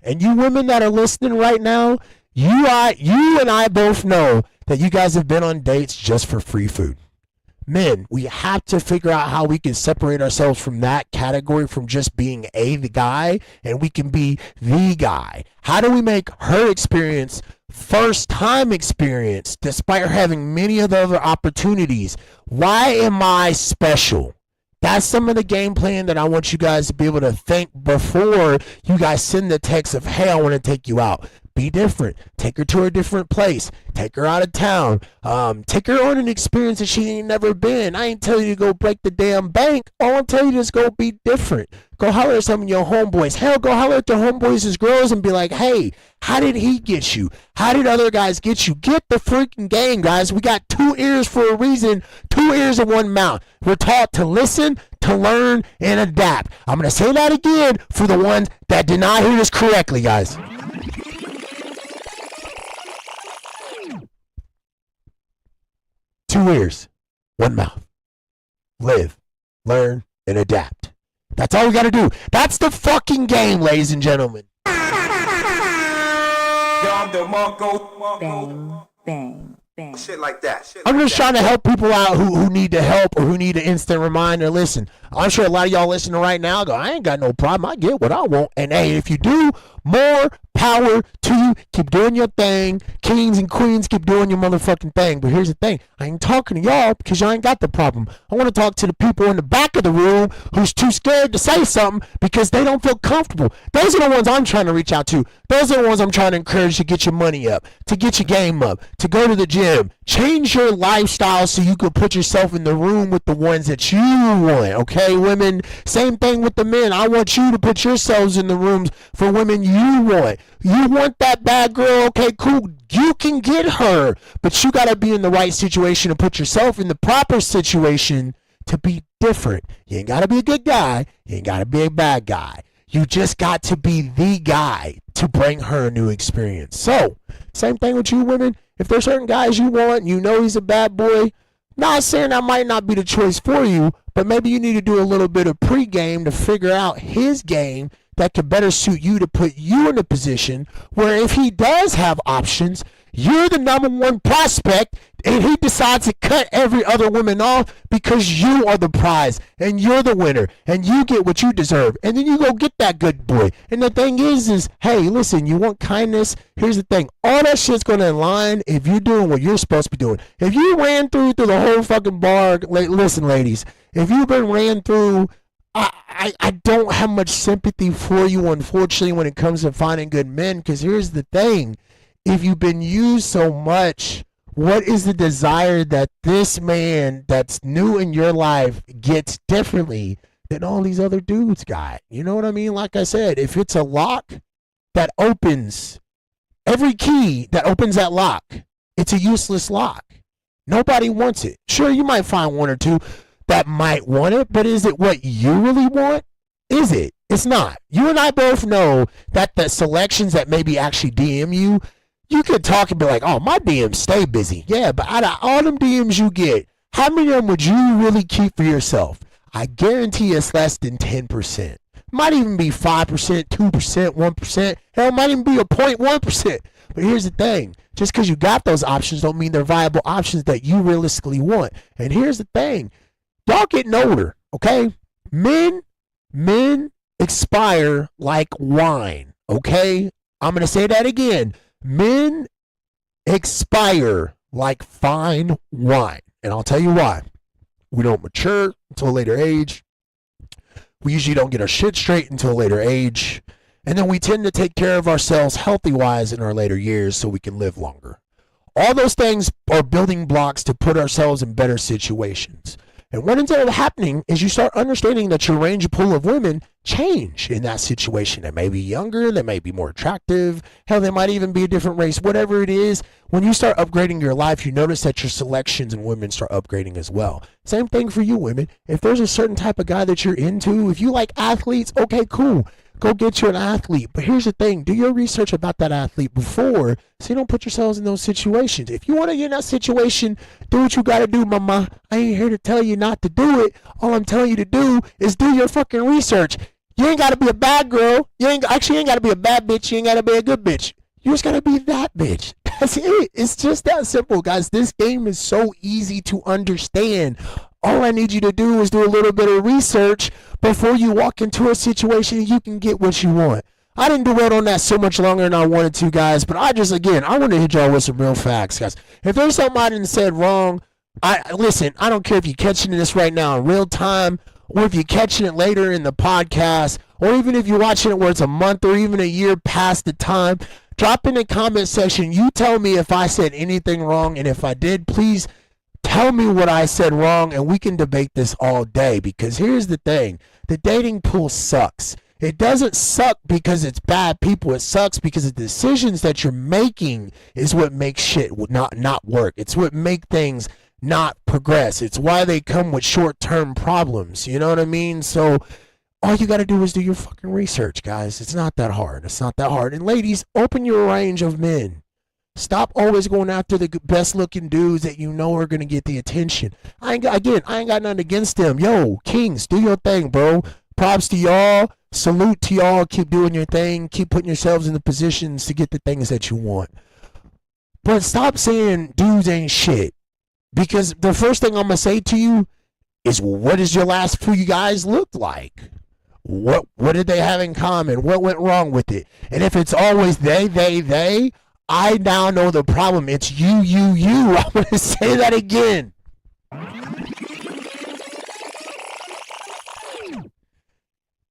and you women that are listening right now, you and I both know that you guys have been on dates just for free food. Men, we have to figure out how we can separate ourselves from that category, from just being the guy, and we can be the guy. How do we make her experience first time experience despite her having many of the other opportunities? Why am I special? That's some of the game plan that I want you guys to be able to think before you guys send the text of, hey, I want to take you out. Be different. Take her to a different place. Take her out of town. Take her on an experience that she ain't never been. I ain't tell you to go break the damn bank. All I'm telling you is go be different. Go holler at some of your homeboys. Hell, go holler at the homeboys as girls and be like, hey, how did he get you? How did other guys get you? Get the freaking game, guys. We got 2 ears for a reason. 2 ears and 1 mouth. We're taught to listen, to learn, and adapt. I'm going to say that again for the ones that did not hear this correctly, guys. 2 ears, 1 mouth. Live, learn, and adapt. That's all we gotta do. That's the fucking game, ladies and gentlemen. Bang, bang, bang. Shit like that. I'm just trying to help people out who need the help or who need an instant reminder. Listen, I'm sure a lot of y'all listening right now go, I ain't got no problem. I get what I want. And hey, if you do, more power to you. Keep doing your thing. Kings and queens, keep doing your motherfucking thing. But here's the thing. I ain't talking to y'all because y'all ain't got the problem. I want to talk to the people in the back of the room who's too scared to say something because they don't feel comfortable. Those are the ones I'm trying to reach out to. Those are the ones I'm trying to encourage to get your money up, to get your game up, to go to the gym. Change your lifestyle so you can put yourself in the room with the ones that you want. Okay, women? Same thing with the men. I want you to put yourselves in the rooms for women you want. You want that bad girl? Okay, cool. You can get her, but you got to be in the right situation and put yourself in the proper situation to be different. You ain't got to be a good guy. You ain't got to be a bad guy. You just got to be the guy. to bring her a new experience. So, same thing with you women. If there's certain guys you want, you know he's a bad boy, not saying that might not be the choice for you, but maybe you need to do a little bit of pregame to figure out his game that could better suit you to put you in a position where if he does have options, you're the number one prospect and he decides to cut every other woman off because you are the prize and you're the winner and you get what you deserve. And then you go get that good boy. And the thing is, hey, listen, you want kindness? Here's the thing. All that shit's going to align if you're doing what you're supposed to be doing. If you ran through the whole fucking bar, listen, ladies, if you've been ran through, I don't have much sympathy for you, unfortunately, when it comes to finding good men, because here's the thing. If you've been used so much, what is the desire that this man that's new in your life gets differently than all these other dudes got? You know what I mean? Like I said, if it's a lock that opens, every key that opens that lock, it's a useless lock. Nobody wants it. Sure, you might find one or two that might want it, but is it what you really want? Is it? It's not. You and I both know that the selections that maybe actually DM you, you could talk and be like, oh, my DMs stay busy. Yeah, but out of all them DMs you get, how many of them would you really keep for yourself? I guarantee it's less than 10%. Might even be 5%, 2%, 1%. Hell, it might even be a 0.1%. But here's the thing. Just because you got those options don't mean they're viable options that you realistically want. And here's the thing. Y'all getting older, okay? Men expire like wine, okay? I'm going to say that again. Men expire like fine wine. And I'll tell you why. We don't mature until a later age. We usually don't get our shit straight until a later age. And then we tend to take care of ourselves healthy-wise in our later years so we can live longer. All those things are building blocks to put ourselves in better situations. And what ends up happening is you start understanding that your range of pool of women change in that situation. They may be younger, they may be more attractive, hell, they might even be a different race, whatever it is. When you start upgrading your life, you notice that your selections in women start upgrading as well. Same thing for you women. If there's a certain type of guy that you're into, if you like athletes, okay, cool. Go get you an athlete. But here's the thing. Do your research about that athlete before so you don't put yourselves in those situations. If you want to get in that situation, do what you got to do, mama. I ain't here to tell you not to do it. All I'm telling you to do is do your fucking research. You ain't got to be a bad girl. You ain't got to be a bad bitch. You ain't got to be a good bitch. You just got to be that bitch. That's it. It's just that simple, guys. This game is so easy to understand. All I need you to do is do a little bit of research before you walk into a situation and you can get what you want. I didn't dwell on that so much longer than I wanted to, guys, but I want to hit y'all with some real facts, guys. If there's something I didn't said wrong, listen, I don't care if you're catching this right now in real time or if you're catching it later in the podcast or even if you're watching it where it's a month or even a year past the time, drop in the comment section. You tell me if I said anything wrong, and if I did, please tell me what I said wrong, and we can debate this all day, because here's the thing. The dating pool sucks. It doesn't suck because it's bad people. It sucks because the decisions that you're making is what makes shit not work. It's what make things not progress. It's why they come with short-term problems. You know what I mean? So all you got to do is do your fucking research, guys. It's not that hard. It's not that hard. And ladies, open your range of men. Stop always going after the best looking dudes that you know are going to get the attention. I ain't got nothing against them. Yo, kings, do your thing, bro. Props to y'all. Salute to y'all. Keep doing your thing. Keep putting yourselves in the positions to get the things that you want. But stop saying dudes ain't shit. Because the first thing I'm going to say to you is, what does your last few guys look like? What did they have in common? What went wrong with it? And if it's always they, I now know the problem. It's you. I'm going to say that again.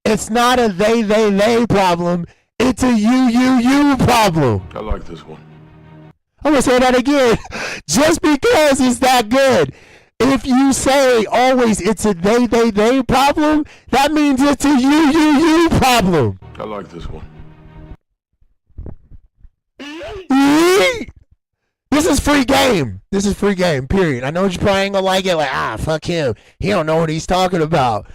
It's not a they problem. It's a you problem. I like this one. I'm going to say that again. Just because it's that good. If you say always it's a they problem, that means it's a you problem. I like this one. This is free game. This is free game, period. I know you probably ain't gonna like it, like, fuck him. He don't know what he's talking about.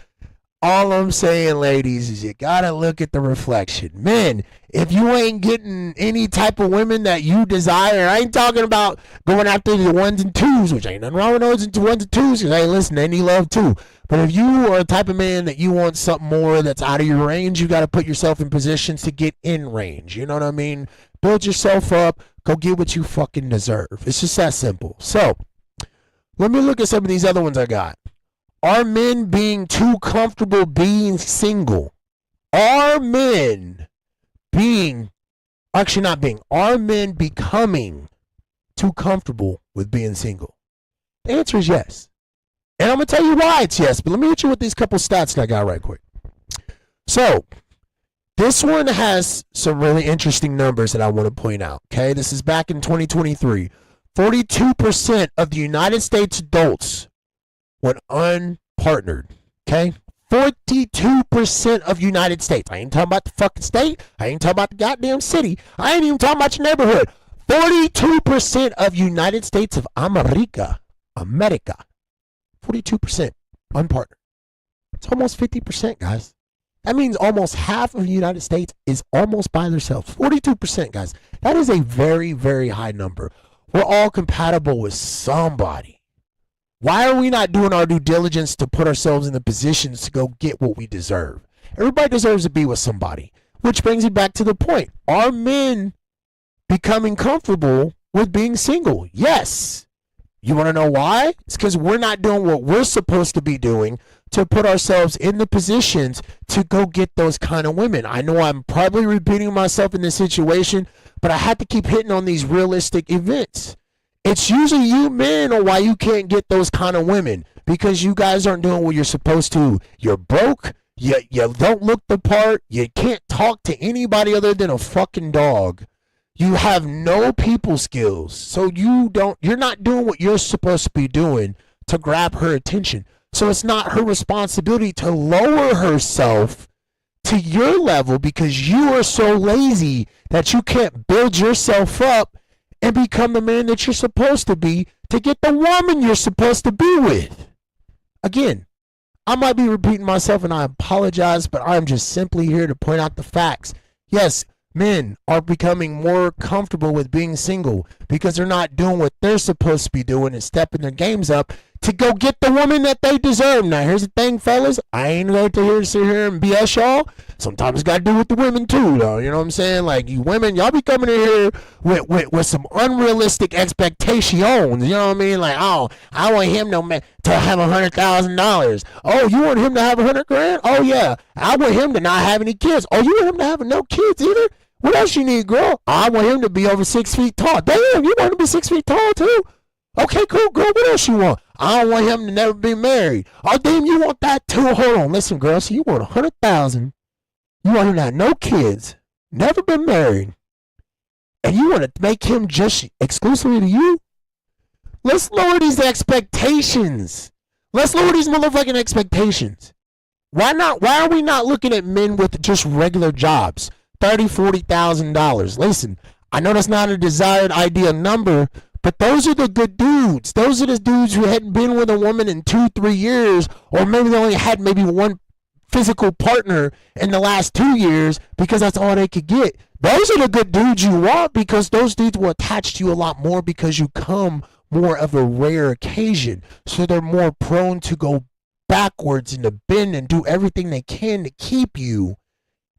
All I'm saying, ladies, is you gotta look at the reflection. Men, if you ain't getting any type of women that you desire, I ain't talking about going after the ones and twos, which ain't nothing wrong with those ones and twos, because hey, listen, they need love too. But if you are the type of man that you want something more that's out of your range, you gotta put yourself in positions to get in range. You know what I mean? Build yourself up, go get what you fucking deserve. It's just that simple. So, let me look at some of these other ones I got. Are men being too comfortable being single? Are men becoming too comfortable with being single? The answer is yes. And I'm going to tell you why it's yes, but let me hit you with these couple stats that I got right quick. So, this one has some really interesting numbers that I want to point out, okay? This is back in 2023. 42% of the United States adults went unpartnered, okay? 42% of United States. I ain't talking about the fucking state. I ain't talking about the goddamn city. I ain't even talking about your neighborhood. 42% of United States of America. 42% unpartnered. It's almost 50%, guys. That means almost half of the United States is almost by themselves. 42%, guys. That is a very, very high number. We're all compatible with somebody. Why are we not doing our due diligence to put ourselves in the positions to go get what we deserve? Everybody deserves to be with somebody, which brings me back to the point. Are men becoming comfortable with being single? Yes. You want to know why? It's because we're not doing what we're supposed to be doing to put ourselves in the positions to go get those kind of women. I know I'm probably repeating myself in this situation, but I have to keep hitting on these realistic events. It's usually you men or why you can't get those kind of women, because you guys aren't doing what you're supposed to. You're broke. You don't look the part. You can't talk to anybody other than a fucking dog. You have no people skills. So you're not doing what you're supposed to be doing to grab her attention. So it's not her responsibility to lower herself to your level because you are so lazy that you can't build yourself up and become the man that you're supposed to be to get the woman you're supposed to be with. Again, I might be repeating myself and I apologize, but I'm just simply here to point out the facts. Yes, men are becoming more comfortable with being single because they're not doing what they're supposed to be doing and stepping their games up to go get the woman that they deserve. Now, here's the thing, fellas. I ain't going to sit here and BS y'all. Sometimes it's got to do with the women, too, though. You know what I'm saying? Like, you women, y'all be coming in here with some unrealistic expectations. You know what I mean? Like, oh, I want him to have $100,000. Oh, you want him to have $100,000? Oh, yeah. I want him to not have any kids. Oh, you want him to have no kids either? What else you need, girl? I want him to be over 6 feet tall. Damn, you want him to be 6 feet tall, too? Okay, cool, girl. What else you want? I don't want him to never be married. Oh, damn, you want that too? Hold on. Listen, girl. So you want 100,000. You want him to have no kids, never been married, and you want to make him just exclusively to you? Let's lower these expectations. Let's lower these motherfucking expectations. Why not? Why are we not looking at men with just regular jobs? $30,000, $40,000. Listen, I know that's not a desired ideal number, but those are the good dudes. Those are the dudes who hadn't been with a woman in 2-3 years, or maybe they only had maybe one physical partner in the last 2 years because that's all they could get. Those are the good dudes you want because those dudes will attach to you a lot more because you come more of a rare occasion. So they're more prone to go backwards and to bend and do everything they can to keep you.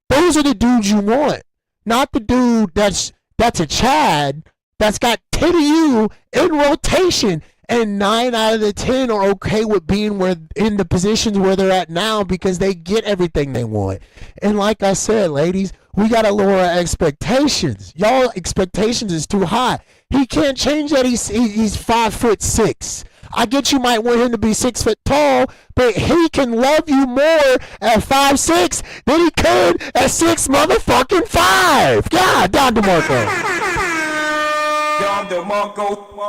Those are the dudes you want. Not the dude that's a Chad that's got 10 of you in rotation, and 9 out of the 10 are okay with being in the positions where they're at now because they get everything they want. And like I said, ladies, we got to lower our expectations. Y'all expectations is too high. He can't change that. He's 5'6". I get you might want him to be 6 foot tall, but he can love you more at 5'6" than he could at 6 motherfucking 5. God, Don DeMarco.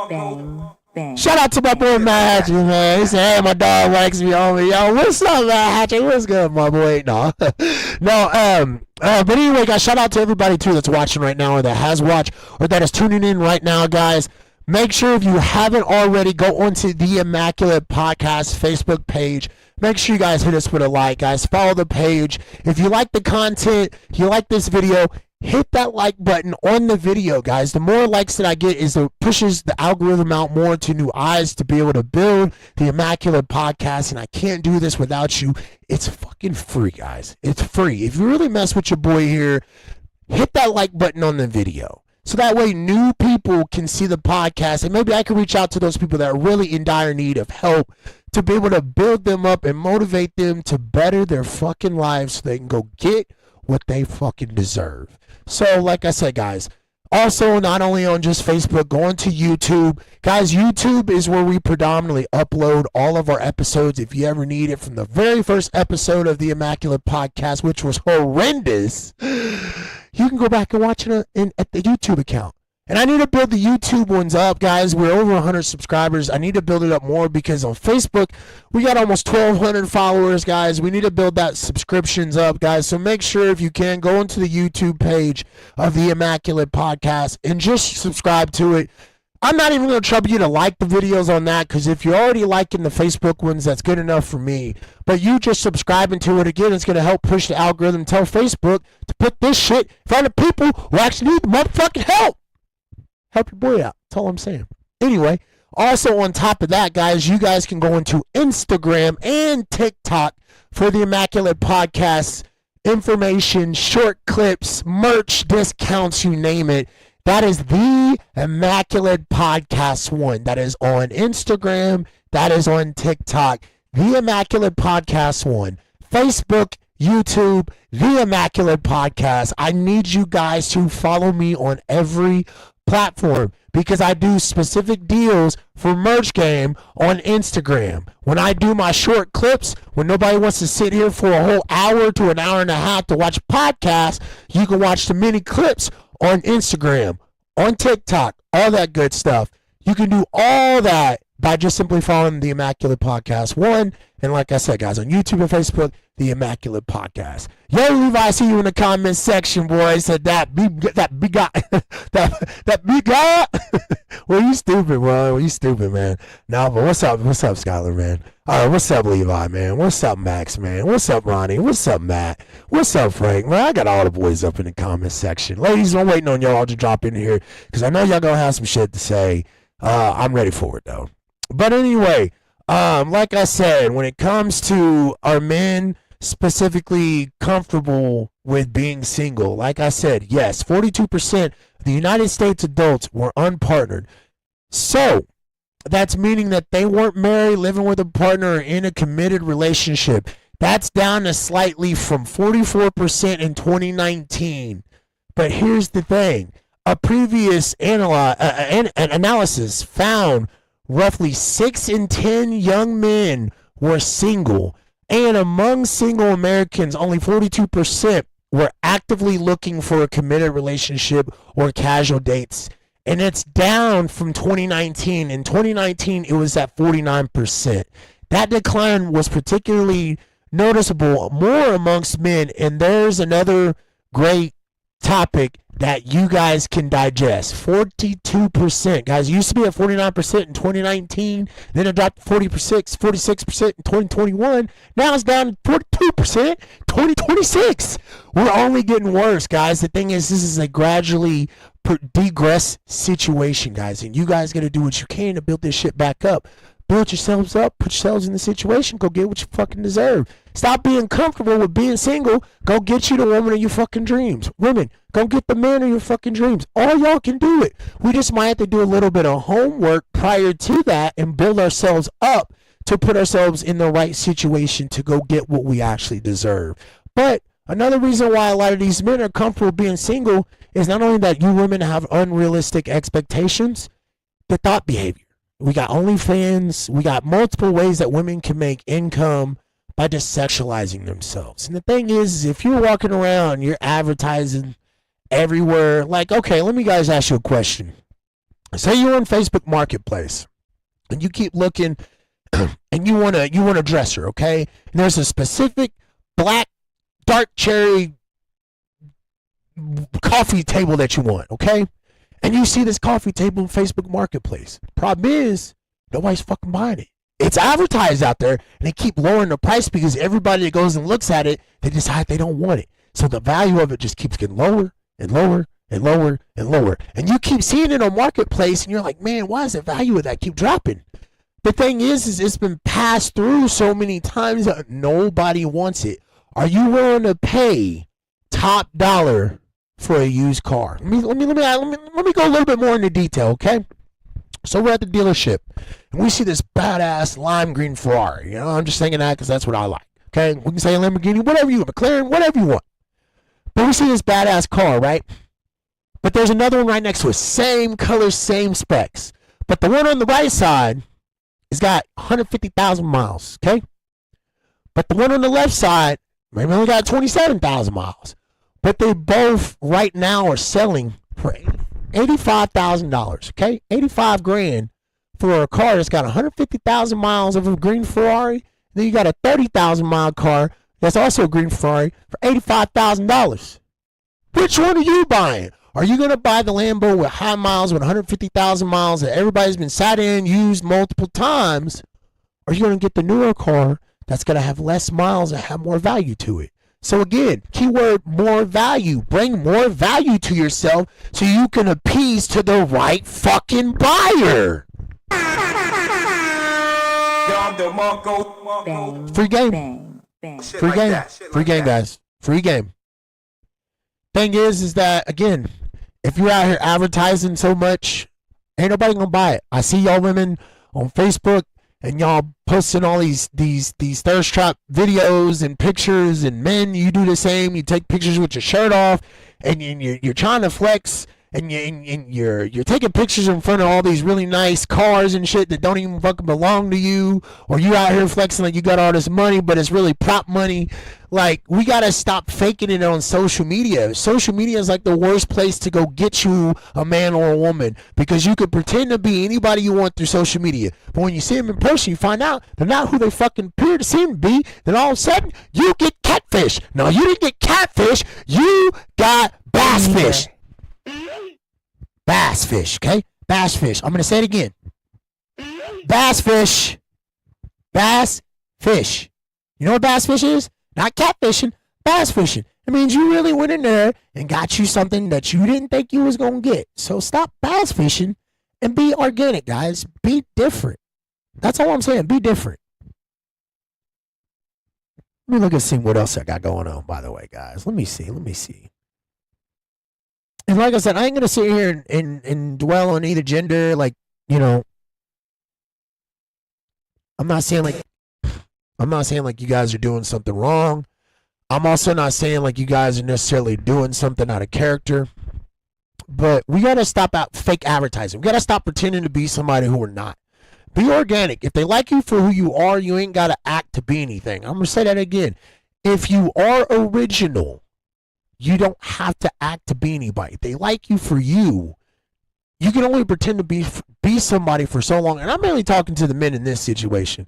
Bang, bang. Shout out to my boy Matt Hatchie, man. He said, hey, my dog likes me on me. Yo, what's up, Matt Hatchie? What's good, my boy? No. But anyway, guys, shout out to everybody, too, that's watching right now or that has watched or that is tuning in right now, guys. Make sure if you haven't already, go onto the Immaculate Podcast Facebook page. make sure you guys hit us with a like, guys. Follow the page. If you like the content, you like this video, hit that like button on the video, guys. The more likes that I get is it pushes the algorithm out more to new eyes to be able to build the Immaculate podcast, and I can't do this without you. It's fucking free, guys. It's free. If you really mess with your boy here, hit that like button on the video. So that way new people can see the podcast, and maybe I can reach out to those people that are really in dire need of help to be able to build them up and motivate them to better their fucking lives so they can go get what they fucking deserve. So like I said, guys, also not only on just Facebook, go on to YouTube. Guys, YouTube is where we predominantly upload all of our episodes if you ever need it, from the very first episode of the Immaculate podcast, which was horrendous. You can go back and watch it at the YouTube account. And I need to build the YouTube ones up, guys. We're over 100 subscribers. I need to build it up more because on Facebook, we got almost 1,200 followers, guys. We need to build that subscriptions up, guys. So make sure, if you can, go into the YouTube page of the Immaculate podcast and just subscribe to it. I'm not even going to trouble you to like the videos on that, because if you're already liking the Facebook ones, that's good enough for me. But you just subscribing to it, again, it's going to help push the algorithm, tell Facebook to put this shit in front of people who actually need the motherfucking help. Help your boy out. That's all I'm saying. Anyway, also on top of that, guys, you guys can go into Instagram and TikTok for the Immaculate podcast information, short clips, merch, discounts, you name it. That is the Immaculate Podcast 1. That is on Instagram. That is on TikTok. The Immaculate Podcast 1. Facebook, YouTube, the Immaculate Podcast. I need you guys to follow me on every platform, because I do specific deals for Merch Game on Instagram. When I do my short clips, when nobody wants to sit here for a whole hour to an hour and a half to watch a podcast, you can watch the mini clips on Instagram, on TikTok, all that good stuff. You can do all that by just simply following the Immaculate Podcast 1. And like I said, guys, on YouTube and Facebook, the Immaculate Podcast. Yo, Levi, I see you in the comment section, boy. Said that big guy. that big guy. Well, you stupid, bro. Well, you stupid, man. No, but what's up, Skylar, man? All right, what's up, Levi, man? What's up, Max, man? What's up, Ronnie? What's up, Matt? What's up, Frank? Man, I got all the boys up in the comment section. Ladies, I'm waiting on y'all to drop in here, because I know y'all gonna have some shit to say. I'm ready for it, though. But anyway, like I said, when it comes to are men specifically comfortable with being single, like I said, yes, 42% of the United States adults were unpartnered. So that's meaning that they weren't married, living with a partner, or in a committed relationship. That's down to slightly from 44% in 2019. But here's the thing. A previous analysis found roughly 6 in 10 young men were single, and among single Americans, only 42% were actively looking for a committed relationship or casual dates. And it's down from 2019. In 2019, it was at 49%. That decline was particularly noticeable more amongst men, and there's another great topic that you guys can digest. 42%. Guys, it used to be at 49% in 2019. Then it dropped to 46% in 2021. Now it's down to 42% 2026. We're only getting worse, guys. The thing is, this is a gradually degress situation, guys. And you guys got to do what you can to build this shit back up. Build yourselves up, put yourselves in the situation, go get what you fucking deserve. Stop being comfortable with being single. Go get you the woman of your fucking dreams. Women, go get the man of your fucking dreams. All y'all can do it. We just might have to do a little bit of homework prior to that and build ourselves up to put ourselves in the right situation to go get what we actually deserve. But another reason why a lot of these men are comfortable being single is not only that you women have unrealistic expectations, the thought behavior. We got OnlyFans. We got multiple ways that women can make income by just sexualizing themselves. And the thing is, if you're walking around, you're advertising everywhere. Like, okay, let me guys ask you a question. Say you're on Facebook Marketplace, and you keep looking, and you want a dresser, okay? And there's a specific black dark cherry coffee table that you want, okay? And you see this coffee table in Facebook Marketplace. Problem is, nobody's fucking buying it. It's advertised out there, and they keep lowering the price because everybody that goes and looks at it, they decide they don't want it. So the value of it just keeps getting lower and lower and lower and lower. And you keep seeing it on Marketplace, and you're like, man, why does the value of that keep dropping? The thing is it's been passed through so many times that nobody wants it. Are you willing to pay top dollar for a used car? Let me go a little bit more into detail, okay? So we're at the dealership, and we see this badass lime green Ferrari. You know, I'm just saying that because that's what I like. Okay, we can say a Lamborghini, whatever you want, McLaren, whatever you want. But we see this badass car, right? But there's another one right next to it, same color, same specs. But the one on the right side has got 150,000 miles. Okay, but the one on the left side maybe only got 27,000 miles. But they both right now are selling for $85,000, okay? 85 grand for a car that's got 150,000 miles of a green Ferrari. Then you got a 30,000 mile car that's also a green Ferrari for $85,000. Which one are you buying? Are you going to buy the Lambo with high miles with 150,000 miles that everybody's been sat in, used multiple times? Or are you going to get the newer car that's going to have less miles and have more value to it? So again, keyword more value. Bring more value to yourself so you can appease to the right fucking buyer. Bang. Free game. Bang. Bang. Free game. Free game, guys. Free game. Thing is that, again, if you're out here advertising so much, ain't nobody gonna buy it. I see y'all women on Facebook and y'all posting all these thirst trap videos and pictures, and men, you do the same. You take pictures with your shirt off, and you're trying to flex, and you're taking pictures in front of all these really nice cars and shit that don't even fucking belong to you, or you out here flexing like you got all this money, but it's really prop money. Like, we gotta stop faking it on social media. Social media is like the worst place to go get you a man or a woman, because you could pretend to be anybody you want through social media, but when you see them in person, you find out they're not who they fucking appear to seem to be. Then all of a sudden, you get catfish. No, you didn't get catfish. You got bass fish. Bass fish, okay? Bass fish. I'm going to say it again. Bass fish. Bass fish. You know what bass fish is? Not catfishing, bass fishing. It means you really went in there and got you something that you didn't think you was going to get. So stop bass fishing and be organic, guys. Be different. That's all I'm saying. Be different. Let me look and see what else I got going on, by the way, guys. Let me see. And like I said, I ain't going to sit here and dwell on either gender. Like, you know, I'm not saying like you guys are doing something wrong. I'm also not saying like you guys are necessarily doing something out of character. But we got to stop out fake advertising. We got to stop pretending to be somebody who we're not. Be organic. If they like you for who you are, you ain't got to act to be anything. I'm going to say that again. If you are original, you don't have to act to be anybody. If they like you for you, you can only pretend to be somebody for so long. And I'm mainly talking to the men in this situation.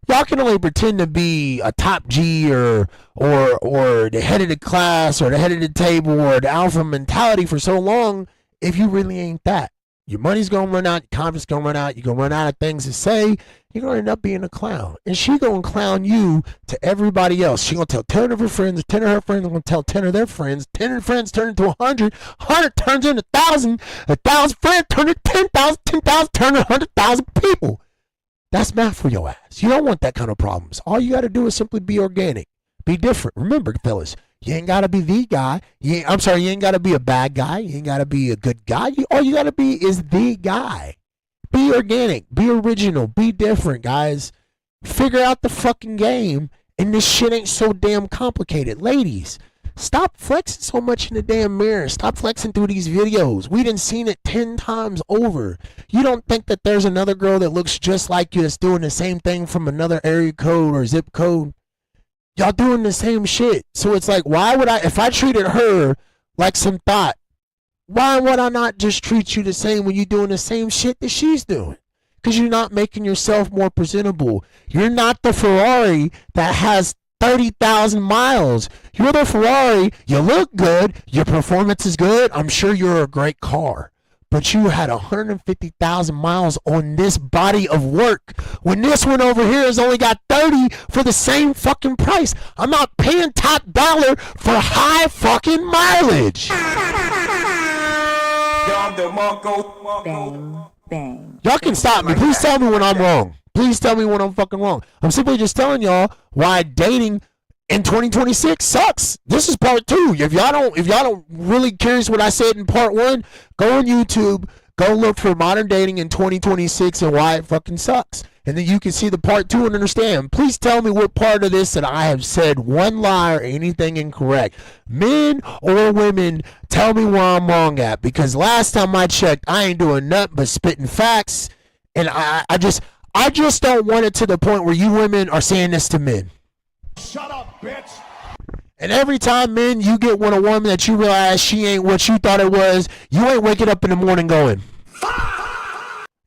Y'all can only pretend to be a top G or the head of the class or the head of the table or the alpha mentality for so long if you really ain't that. Your money's going to run out, your confidence going to run out, you're going to run out of things to say, you're going to end up being a clown. And she going to clown you to everybody else. She going to tell 10 of her friends, 10 of her friends are going to tell 10 of their friends, 10 of their friends turn into 100, 100 turns into 1,000, 1,000 friends turn into 10,000, 10,000 turn into 100,000 people. That's math for your ass. You don't want that kind of problems. All you got to do is simply be organic. Be different. Remember, fellas, you ain't got to be the guy. You ain't got to be a bad guy. You ain't got to be a good guy. All you got to be is the guy. Be organic. Be original. Be different, guys. Figure out the fucking game, and this shit ain't so damn complicated. Ladies, stop flexing so much in the damn mirror. Stop flexing through these videos. We done seen it 10 times over. You don't think that there's another girl that looks just like you that's doing the same thing from another area code or zip code? Y'all doing the same shit. So it's like, why would if I treated her like some thought, why would I not just treat you the same when you're doing the same shit that she's doing? Because you're not making yourself more presentable. You're not the Ferrari that has 30,000 miles. You're the Ferrari. You look good. Your performance is good. I'm sure you're a great car. but you had 150,000 miles on this body of work when this one over here has only got 30 for the same fucking price. I'm not paying top dollar for high fucking mileage. Bang, bang. Y'all can stop me. Please tell me when I'm wrong. Please tell me when I'm fucking wrong. I'm simply just telling y'all why dating in 2026 sucks. This is part 2. If y'all don't really curious what I said in part 1, go on YouTube, go look for modern dating in 2026 and why it fucking sucks. And then you can see the part 2 and understand. Please tell me what part of this that I have said one lie or anything incorrect. Men or women, tell me where I'm wrong at. Because last time I checked, I ain't doing nothing but spitting facts. And I just don't want it to the point where you women are saying this to men. Shut up, bitch. And every time, men, you get with a woman that you realize she ain't what you thought it was, you ain't waking up in the morning going,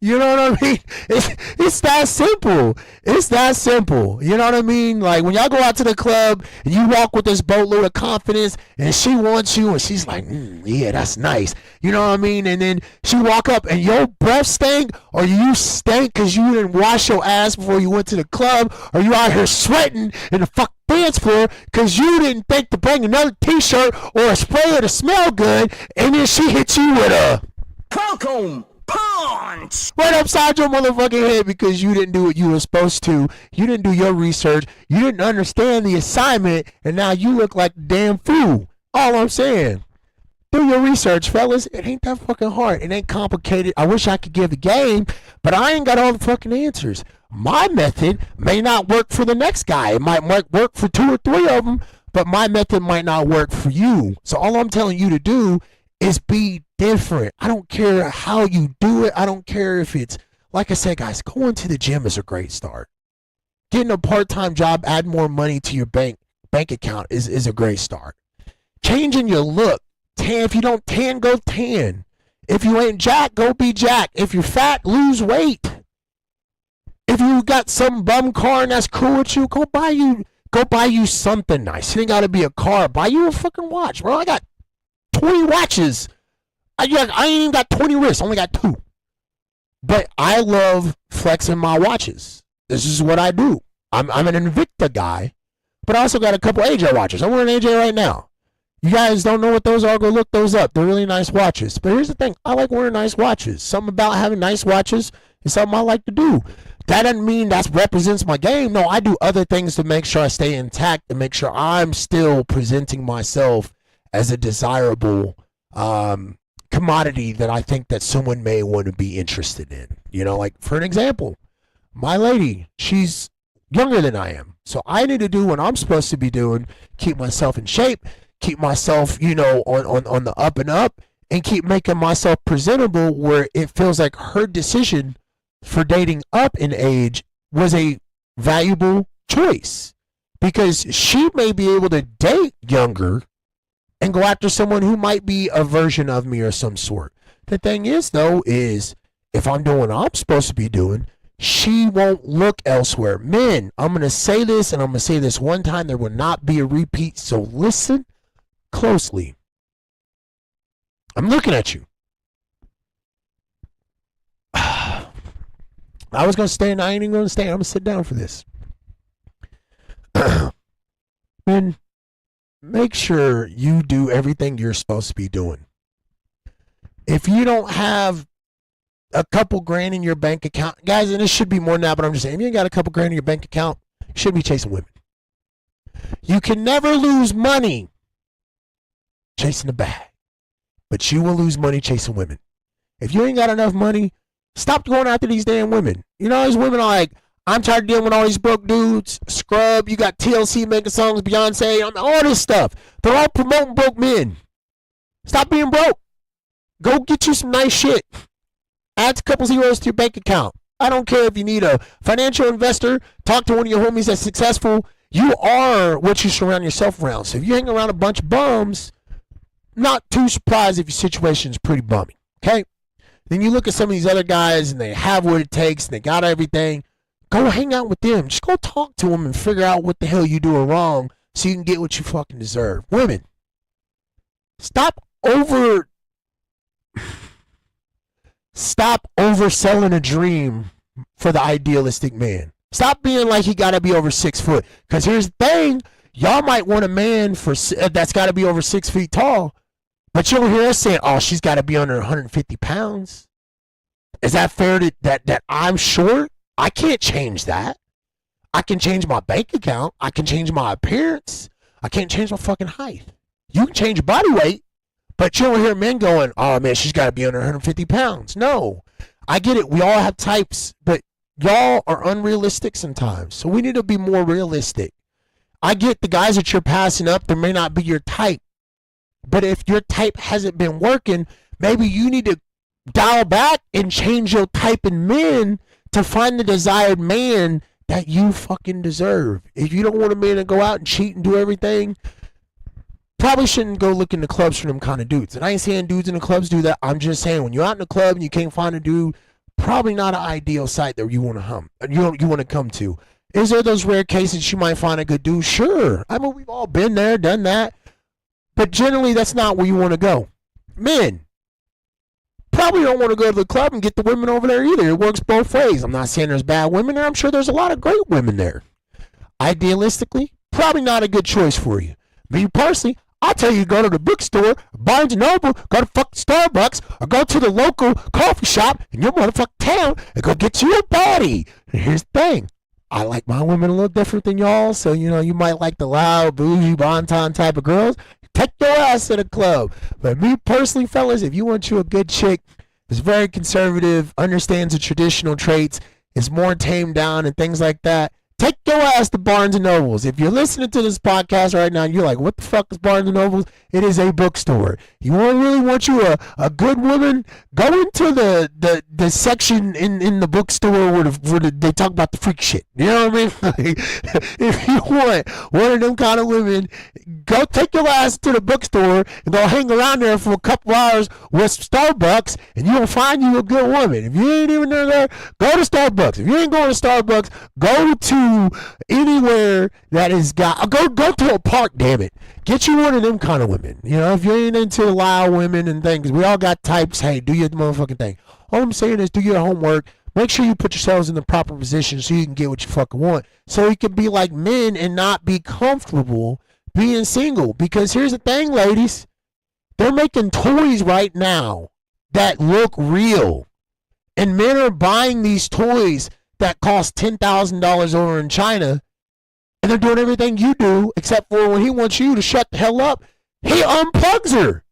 you know what I mean? It's that simple. It's that simple. You know what I mean? Like when y'all go out to the club and you walk with this boatload of confidence and she wants you and she's like, yeah, that's nice. You know what I mean? And then she walk up and your breath stink or you stink because you didn't wash your ass before you went to the club or you out here sweating in the fuck dance floor because you didn't think to bring another t-shirt or a sprayer to smell good, and then she hits you with a Welcome. Punch! right upside your motherfucking head because you didn't do what you were supposed to. You didn't do your research. You didn't understand the assignment, and now you look like a damn fool. All I'm saying, do your research, fellas. It ain't that fucking hard. It ain't complicated. I wish I could give the game, but I ain't got all the fucking answers. My method may not work for the next guy. It might work for 2 or 3 of them, but my method might not work for you. So all I'm telling you to do is be different. I don't care how you do it. I don't care if it's, like I said, guys, going to the gym is a great start. Getting a part-time job, add more money to your bank account is a great start. Changing your look. If you don't tan, go tan. If you ain't jack, go be jack. If you're fat, lose weight. If you got some bum car and that's cool with you, go buy you something nice. It ain't gotta be a car. Buy you a fucking watch, bro. I got 20 watches. I ain't even got 20 wrists. I only got 2. But I love flexing my watches. This is what I do. I'm an Invicta guy, but I also got a couple AJ watches. I'm wearing AJ right now. You guys don't know what those are, go look those up. They're really nice watches. But here's the thing. I like wearing nice watches. Something about having nice watches is something I like to do. That doesn't mean that represents my game. No, I do other things to make sure I stay intact and make sure I'm still presenting myself as a desirable commodity that I think that someone may want to be interested in. You know, like for an example, my lady, she's younger than I am. So I need to do what I'm supposed to be doing, keep myself in shape, keep myself, you know, on the up and up, and keep making myself presentable where it feels like her decision for dating up in age was a valuable choice. Because she may be able to date younger and go after someone who might be a version of me or some sort. The thing is, though, is if I'm doing what I'm supposed to be doing, she won't look elsewhere. Men, I'm going to say this, and I'm going to say this one time. There will not be a repeat, so listen closely. I'm looking at you. I was going to stand. I ain't even going to stand. I'm going to sit down for this. Men, make sure you do everything you're supposed to be doing. If you don't have a couple grand in your bank account, guys, and it should be more than that, but I'm just saying, if you ain't got a couple grand in your bank account, you should be chasing women. You can never lose money chasing the bag, but you will lose money chasing women. If you ain't got enough money, stop going after these damn women. You know, these women are like, I'm tired of dealing with all these broke dudes. Scrub, you got TLC making songs, Beyonce, all this stuff. They're all promoting broke men. Stop being broke. Go get you some nice shit. Add a couple zeros to your bank account. I don't care if you need a financial investor. Talk to one of your homies that's successful. You are what you surround yourself around. So if you hang around a bunch of bums, not too surprised if your situation's pretty bummy. Okay? Then you look at some of these other guys and they have what it takes and they got everything. Go hang out with them. Just go talk to them and figure out what the hell you doing wrong so you can get what you fucking deserve. Women, stop over Stop overselling a dream for the idealistic man. Stop being like he got to be over 6 foot. Because here's the thing. Y'all might want a man that's got to be over 6 feet tall. But you'll hear us saying, oh, she's got to be under 150 pounds. Is that fair that I'm short? I can't change that. I can change my bank account. I can change my appearance. I can't change my fucking height. You can change your body weight. But you don't hear men going, oh, man, she's got to be under 150 pounds. No. I get it. We all have types. But y'all are unrealistic sometimes. So we need to be more realistic. I get the guys that you're passing up, they may not be your type. But if your type hasn't been working, maybe you need to dial back and change your type in men to find the desired man that you fucking deserve. If you don't want a man to go out and cheat and do everything, probably shouldn't go look in the clubs for them kind of dudes. And I ain't saying dudes in the clubs do that. I'm just saying when you're out in the club and you can't find a dude, probably not an ideal site that you want to come to. Is there those rare cases you might find a good dude? Sure. I mean, we've all been there, done that. But generally, that's not where you want to go. Men probably don't want to go to the club and get the women over there either. It works both ways. I'm not saying there's bad women there. I'm sure there's a lot of great women there. Idealistically, probably not a good choice for you. Me personally, I'll tell you to go to the bookstore, Barnes & Noble, go to fucking Starbucks, or go to the local coffee shop in your motherfucking town and go get you a body. And here's the thing. I like my women a little different than y'all, so, you might like the loud, bougie, bon-ton type of girls. Take your ass to the club. But me personally, fellas, if you want you a good chick that's very conservative, understands the traditional traits, is more tamed down and things like that, take your ass to Barnes & Nobles. If you're listening to this podcast right now and you're like, what the fuck is Barnes & Nobles? It is a bookstore. You really want you a good woman? Go into the section in the bookstore where they talk about the freak shit. You know what I mean? If you want one of them kind of women, go take your ass to the bookstore and go hang around there for a couple hours with Starbucks and you'll find you a good woman. If you ain't even there, go to Starbucks. If you ain't going to Starbucks, go to anywhere that is got go to a park, damn it. Get you one of them kind of women. If you ain't into loud women and things, we all got types. Hey, do your motherfucking thing. All I'm saying is do your homework. Make sure you put yourselves in the proper position so you can get what you fucking want. So you can be like men and not be comfortable being single. Because here's the thing, ladies. They're making toys right now that look real. And men are buying these toys that cost $10,000 over in China, and they're doing everything you do, except for when he wants you to shut the hell up, he unplugs her.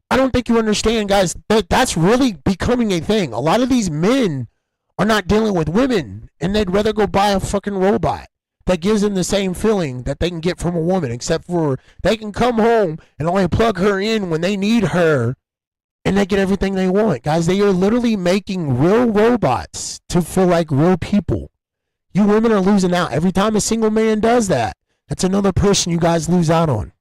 I don't think you understand, guys, that's really becoming a thing. A lot of these men are not dealing with women, and they'd rather go buy a fucking robot that gives them the same feeling that they can get from a woman, except for they can come home and only plug her in when they need her, and they get everything they want. Guys, they are literally making real robots to feel like real people. You women are losing out. Every time a single man does that, that's another person you guys lose out on.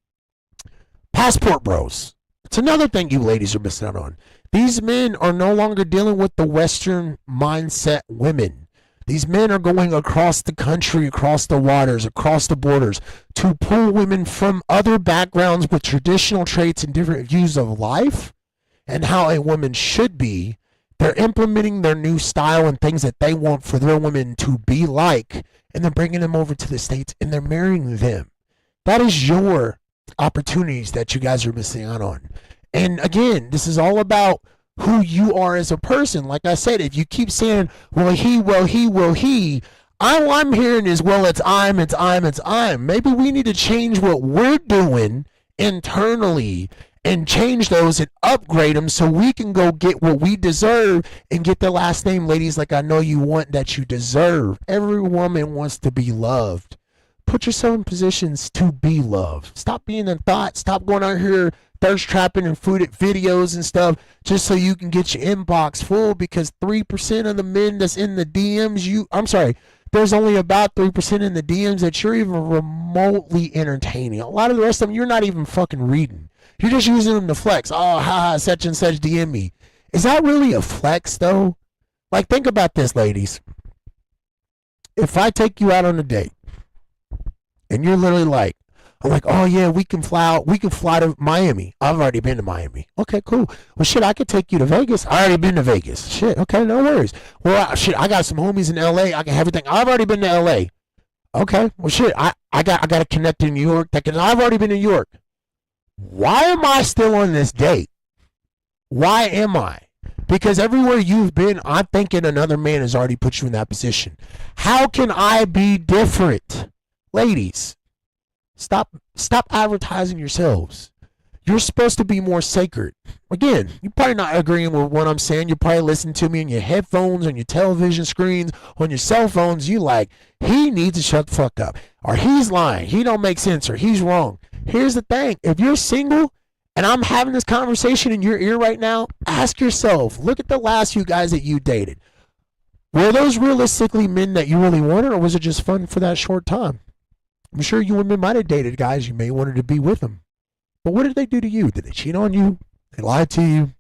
Passport bros. It's another thing you ladies are missing out on. These men are no longer dealing with the Western mindset women. These men are going across the country, across the waters, across the borders to pull women from other backgrounds with traditional traits and different views of life and how a woman should be. They're implementing their new style and things that they want for their women to be like, and they're bringing them over to the States and they're marrying them. That is your opportunities that you guys are missing out on. And again, this is all about who you are as a person. Like I said, if you keep saying, well, he, all I'm hearing is, well, it's I'm. Maybe we need to change what we're doing internally and change those and upgrade them so we can go get what we deserve and get the last name, ladies, like I know you want, that you deserve. Every woman wants to be loved. Put yourself in positions to be loved. Stop being a thought. Stop going out here thirst trapping and fooded videos and stuff just so you can get your inbox full, because 3% of the men that's in the DMs, there's only about 3% in the DMs that you're even remotely entertaining. A lot of the rest of them you're not even fucking reading. You're just using them to flex. Oh, haha, such and such DM me. Is that really a flex, though? Like, think about this, ladies. If I take you out on a date, and you're literally like, I'm like, oh yeah, we can fly to Miami. I've already been to Miami. Okay, cool. Well, shit, I could take you to Vegas. I already been to Vegas. Shit, okay, no worries. Well, I got some homies in LA. I can have everything. I've already been to LA. Okay, well, shit, I got to connect in New York. I've already been to New York. Why am I still on this date? Why am I? Because everywhere you've been, I'm thinking another man has already put you in that position. How can I be different? Ladies, stop advertising yourselves. You're supposed to be more sacred. Again, you're probably not agreeing with what I'm saying. You're probably listening to me on your headphones, on your television screens, on your cell phones. You like, he needs to shut the fuck up. Or he's lying. He don't make sense. Or he's wrong. Here's the thing. If you're single and I'm having this conversation in your ear right now, ask yourself, look at the last few guys that you dated. Were those realistically men that you really wanted, or was it just fun for that short time? I'm sure you women might have dated guys you may wanted to be with them. But what did they do to you? Did they cheat on you? They lied to you?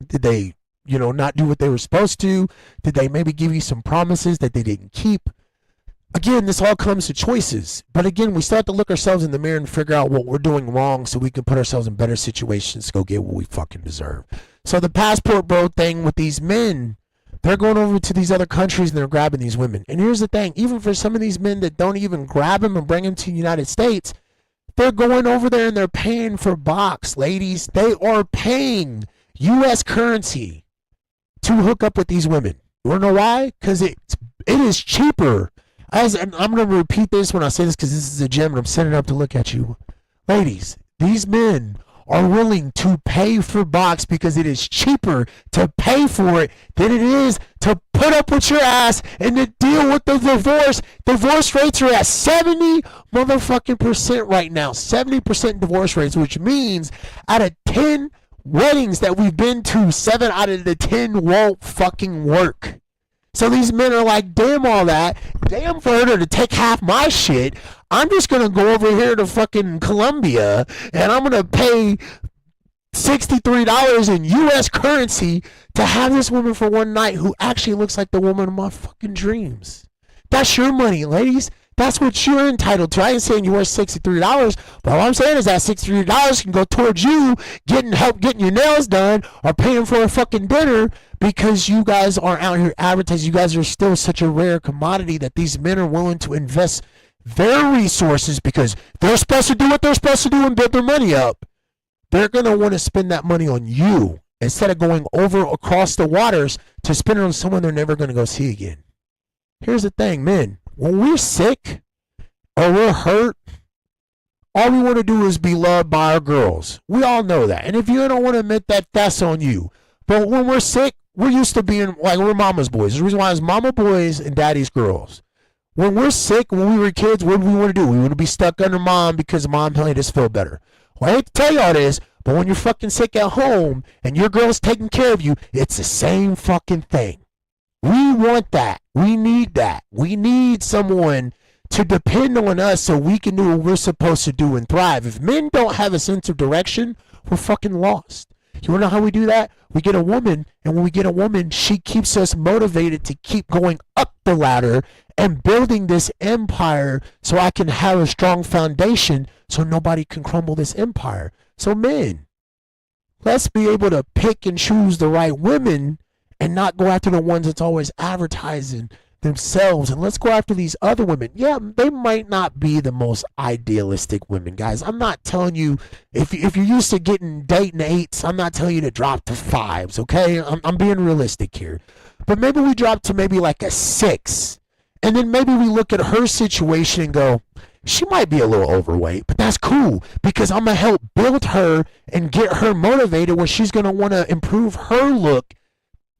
Did they, not do what they were supposed to? Did they maybe give you some promises that they didn't keep? Again, this all comes to choices. But again, we still have to look ourselves in the mirror and figure out what we're doing wrong so we can put ourselves in better situations to go get what we fucking deserve. So the passport bro thing with these men, they're going over to these other countries and they're grabbing these women. And here's the thing, even for some of these men that don't even grab them and bring them to the United States, they're going over there and they're paying for box, ladies. They are paying U.S. currency to hook up with these women. You want to know why? Because it is cheaper. And I'm going to repeat this when I say this because this is a gem and I'm setting up to look at you. Ladies, these men are willing to pay for box because it is cheaper to pay for it than it is to put up with your ass and to deal with the divorce. Divorce rates are at 70 motherfucking percent right now. 70% divorce rates, which means out of 10 weddings that we've been to, 7 out of the 10 won't fucking work. So these men are like, damn all that. Damn for her to take half my shit. I'm just going to go over here to fucking Colombia and I'm going to pay $63 in U.S. currency to have this woman for one night who actually looks like the woman of my fucking dreams. That's your money, ladies. That's what you're entitled to. I ain't saying you're worth $63, but all I'm saying is that $63 can go towards you getting your nails done or paying for a fucking dinner because you guys are out here advertising. You guys are still such a rare commodity that these men are willing to invest their resources because they're supposed to do what they're supposed to do and build their money up. They're going to want to spend that money on you instead of going over across the waters to spend it on someone they're never going to go see again. Here's the thing, men. When we're sick or we're hurt, all we want to do is be loved by our girls. We all know that. And if you don't want to admit that, that's on you. But when we're sick, we're used to being like we're mama's boys. The reason why is mama boys and daddy's girls. When we're sick, when we were kids, what do we want to do? We want to be stuck under mom because mom made us feel better. Well, I hate to tell y'all this, but when you're fucking sick at home and your girl's taking care of you, it's the same fucking thing. We want that. We need that. We need someone to depend on us so we can do what we're supposed to do and thrive. If men don't have a sense of direction, we're fucking lost. You want to know how we do that? We get a woman, and when we get a woman, she keeps us motivated to keep going up the ladder and building this empire so I can have a strong foundation so nobody can crumble this empire. So men, let's be able to pick and choose the right women and not go after the ones that's always advertising themselves. And let's go after these other women. Yeah, they might not be the most idealistic women, guys. I'm not telling you, if you're used to dating 8s, I'm not telling you to drop to 5s, okay? I'm being realistic here. But maybe we drop to maybe like a 6. And then maybe we look at her situation and go, she might be a little overweight, but that's cool because I'm going to help build her and get her motivated where she's going to want to improve her look,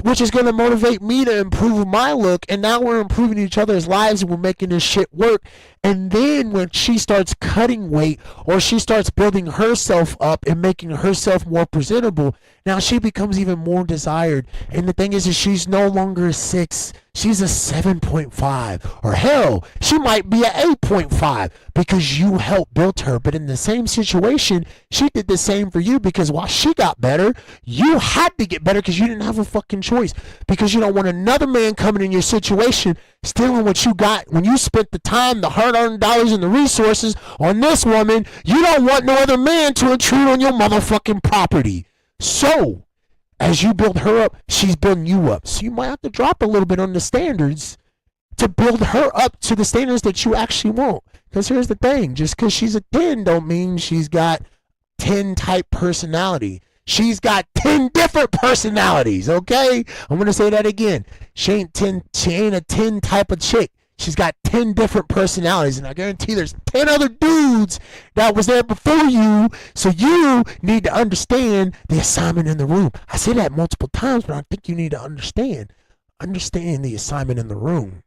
which is going to motivate me to improve my look. And now we're improving each other's lives and we're making this shit work. And then when she starts cutting weight or she starts building herself up and making herself more presentable, now she becomes even more desired. And the thing is she's no longer a 6. she's a 7.5, or hell, she might be a 8.5 because you helped build her. But in the same situation, she did the same for you, because while she got better, you had to get better because you didn't have a fucking choice, because you don't want another man coming in your situation stealing what you got when you spent the time, the hard-earned dollars, and the resources on this woman. You don't want no other man to intrude on your motherfucking property. So as you build her up, she's building you up. So you might have to drop a little bit on the standards to build her up to the standards that you actually want. Because here's the thing, just because she's a 10 don't mean she's got 10 type personality. She's got 10 different personalities, okay? I'm going to say that again. She ain't a 10 type of chick. She's got 10 different personalities, and I guarantee there's 10 other dudes that was there before you, so you need to understand the assignment in the room. I say that multiple times, but I think you need to understand the assignment in the room.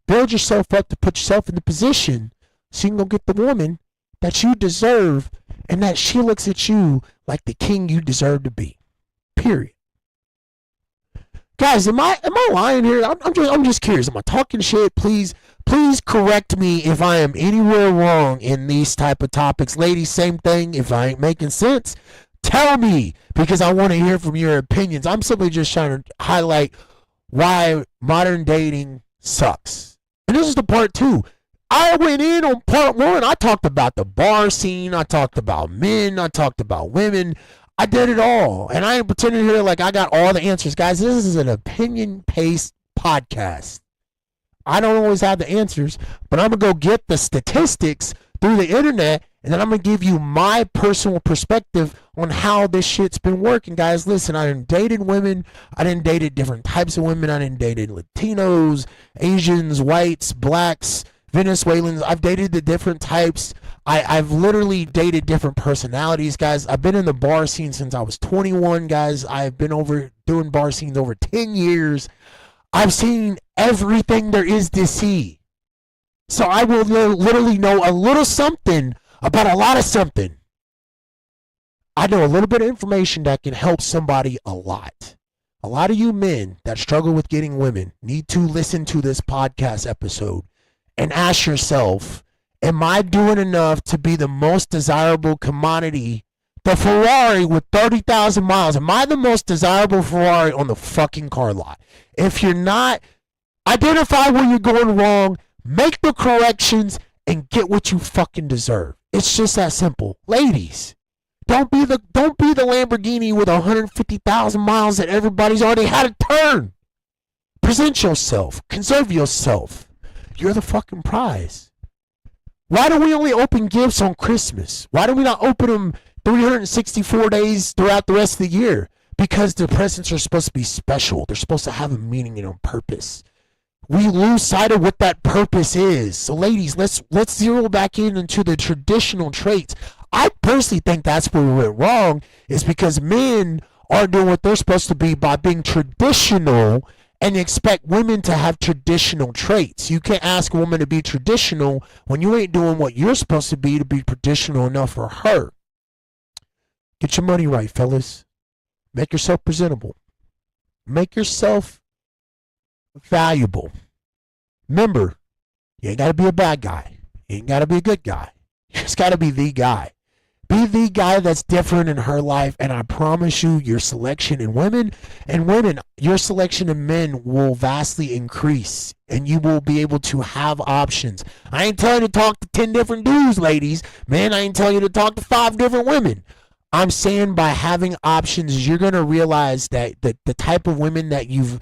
Build yourself up to put yourself in the position so you can go get the woman that you deserve, and that she looks at you like the king you deserve to be. Period. Guys, am I lying here? I'm just curious. Am I talking shit? Please correct me if I am anywhere wrong in these type of topics. Ladies, same thing. If I ain't making sense, tell me, because I want to hear from your opinions. I'm simply just trying to highlight why modern dating sucks. And this is the part 2. I went in on part 1. I talked about the bar scene. I talked about men. I talked about women. I did it all, and I ain't pretending here like I got all the answers. Guys, this is an opinion-based podcast. I don't always have the answers, but I'm going to go get the statistics through the internet, and then I'm going to give you my personal perspective on how this shit's been working. Guys, listen, I done dated women. I done dated different types of women. I done dated Latinos, Asians, whites, blacks, Venezuelans. I've dated the different types. I've literally dated different personalities, guys. I've been in the bar scene since I was 21, guys. I've been doing bar scenes over 10 years. I've seen everything there is to see. So I will literally know a little something about a lot of something. I know a little bit of information that can help somebody a lot. A lot of you men that struggle with getting women need to listen to this podcast episode and ask yourself, am I doing enough to be the most desirable commodity? The Ferrari with 30,000 miles. Am I the most desirable Ferrari on the fucking car lot? If you're not, identify where you're going wrong, make the corrections, and get what you fucking deserve. It's just that simple. Ladies, don't be the Lamborghini with 150,000 miles that everybody's already had a turn. Present yourself. Conserve yourself. You're the fucking prize. Why do we only open gifts on Christmas? Why do we not open them 364 days throughout the rest of the year? Because the presents are supposed to be special. They're supposed to have a meaning and a purpose. We lose sight of what that purpose is. So ladies, let's zero back into the traditional traits. I personally think that's where we went wrong, is because men are doing what they're supposed to be by being traditional and expect women to have traditional traits. You can't ask a woman to be traditional when you ain't doing what you're supposed to be traditional enough for her. Get your money right, fellas. Make yourself presentable. Make yourself valuable. Remember, you ain't got to be a bad guy. You ain't got to be a good guy. You just got to be the guy. Be the guy that's different in her life, and I promise you, your selection in women, your selection in men will vastly increase, and you will be able to have options. I ain't telling you to talk to 10 different dudes, ladies. Man, I ain't telling you to talk to 5 different women. I'm saying by having options, you're going to realize that the type of women that you've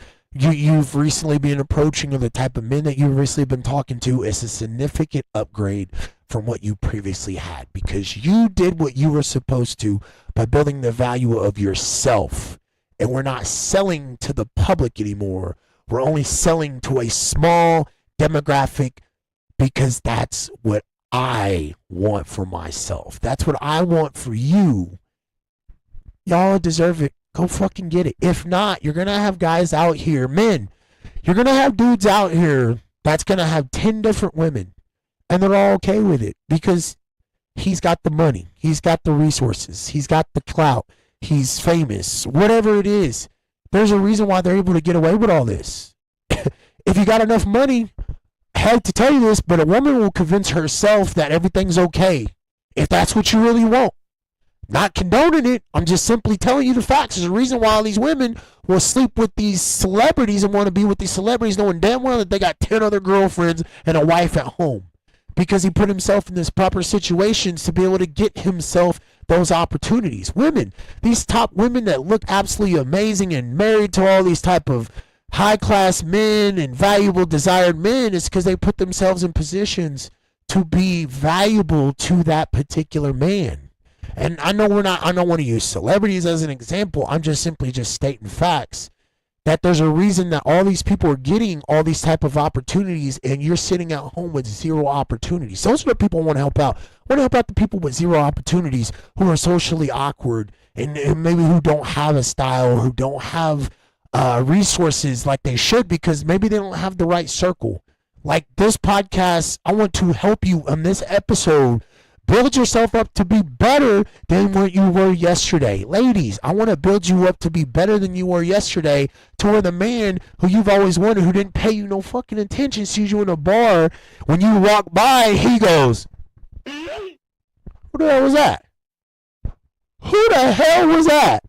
recently been approaching, or the type of men that you've recently been talking to, is a significant upgrade from what you previously had, because you did what you were supposed to by building the value of yourself. And we're not selling to the public anymore. We're only selling to a small demographic, because that's what I want for myself. That's what I want for you. Y'all deserve it. Go fucking get it. If not, you're going to have guys out here, men, you're going to have dudes out here that's going to have 10 different women, and they're all okay with it because he's got the money, he's got the resources, he's got the clout, he's famous, whatever it is. There's a reason why they're able to get away with all this. If you got enough money, I hate to tell you this, but a woman will convince herself that everything's okay if that's what you really want. Not condoning it. I'm just simply telling you the facts. There's a reason why all these women will sleep with these celebrities and want to be with these celebrities knowing damn well that they got 10 other girlfriends and a wife at home. Because he put himself in this proper situations to be able to get himself those opportunities. Women, these top women that look absolutely amazing and married to all these type of high-class men and valuable, desired men, is because they put themselves in positions to be valuable to that particular man. And I know I don't want to use celebrities as an example. I'm just simply just stating facts. That there's a reason that all these people are getting all these type of opportunities and you're sitting at home with zero opportunities. Those are the people I want to help out. I want to help out the people with zero opportunities who are socially awkward and maybe who don't have a style, who don't have resources like they should because maybe they don't have the right circle. Like this podcast, I want to help you on this episode. Build yourself up to be better than what you were yesterday. Ladies, I want to build you up to be better than you were yesterday to where the man who you've always wanted, who didn't pay you no fucking attention, sees you in a bar. When you walk by, he goes, who the hell was that? Who the hell was that?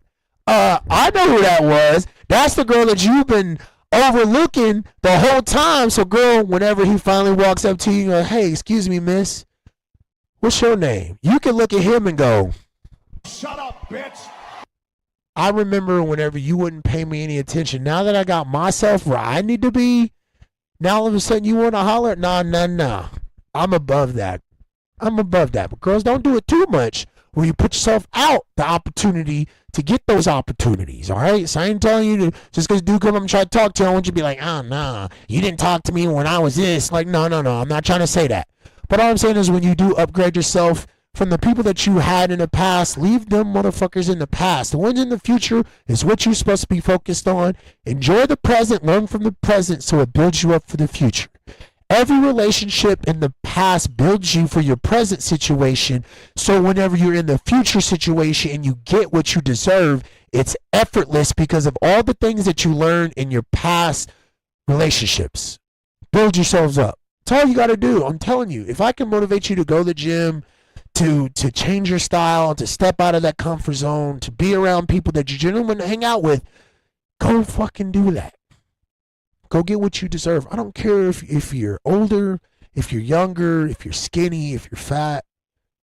I know who that was. That's the girl that you've been overlooking the whole time. So girl, whenever he finally walks up to you, you go, hey, excuse me, miss. What's your name? You can look at him and go, Shut up, bitch. I remember whenever you wouldn't pay me any attention. Now that I got myself where I need to be, now all of a sudden you want to holler? Nah. I'm above that. But girls, don't do it too much where you put yourself out the opportunity to get those opportunities, all right? So I ain't telling you to, just because dude come up and try to talk to you, I want you to be like, oh, nah, you didn't talk to me when I was this. Like, no, I'm not trying to say that. But all I'm saying is when you do upgrade yourself from the people that you had in the past, leave them motherfuckers in the past. The ones in the future is what you're supposed to be focused on. Enjoy the present, learn from the present so it builds you up for the future. Every relationship in the past builds you for your present situation. So whenever you're in the future situation and you get what you deserve, it's effortless because of all the things that you learned in your past relationships. Build yourselves up. That's all you got to do. I'm telling you, if I can motivate you to go to the gym, to change your style, to step out of that comfort zone, to be around people that you genuinely want to hang out with, go fucking do that. Go get what you deserve. I don't care if you're older, if you're younger, if you're skinny, if you're fat.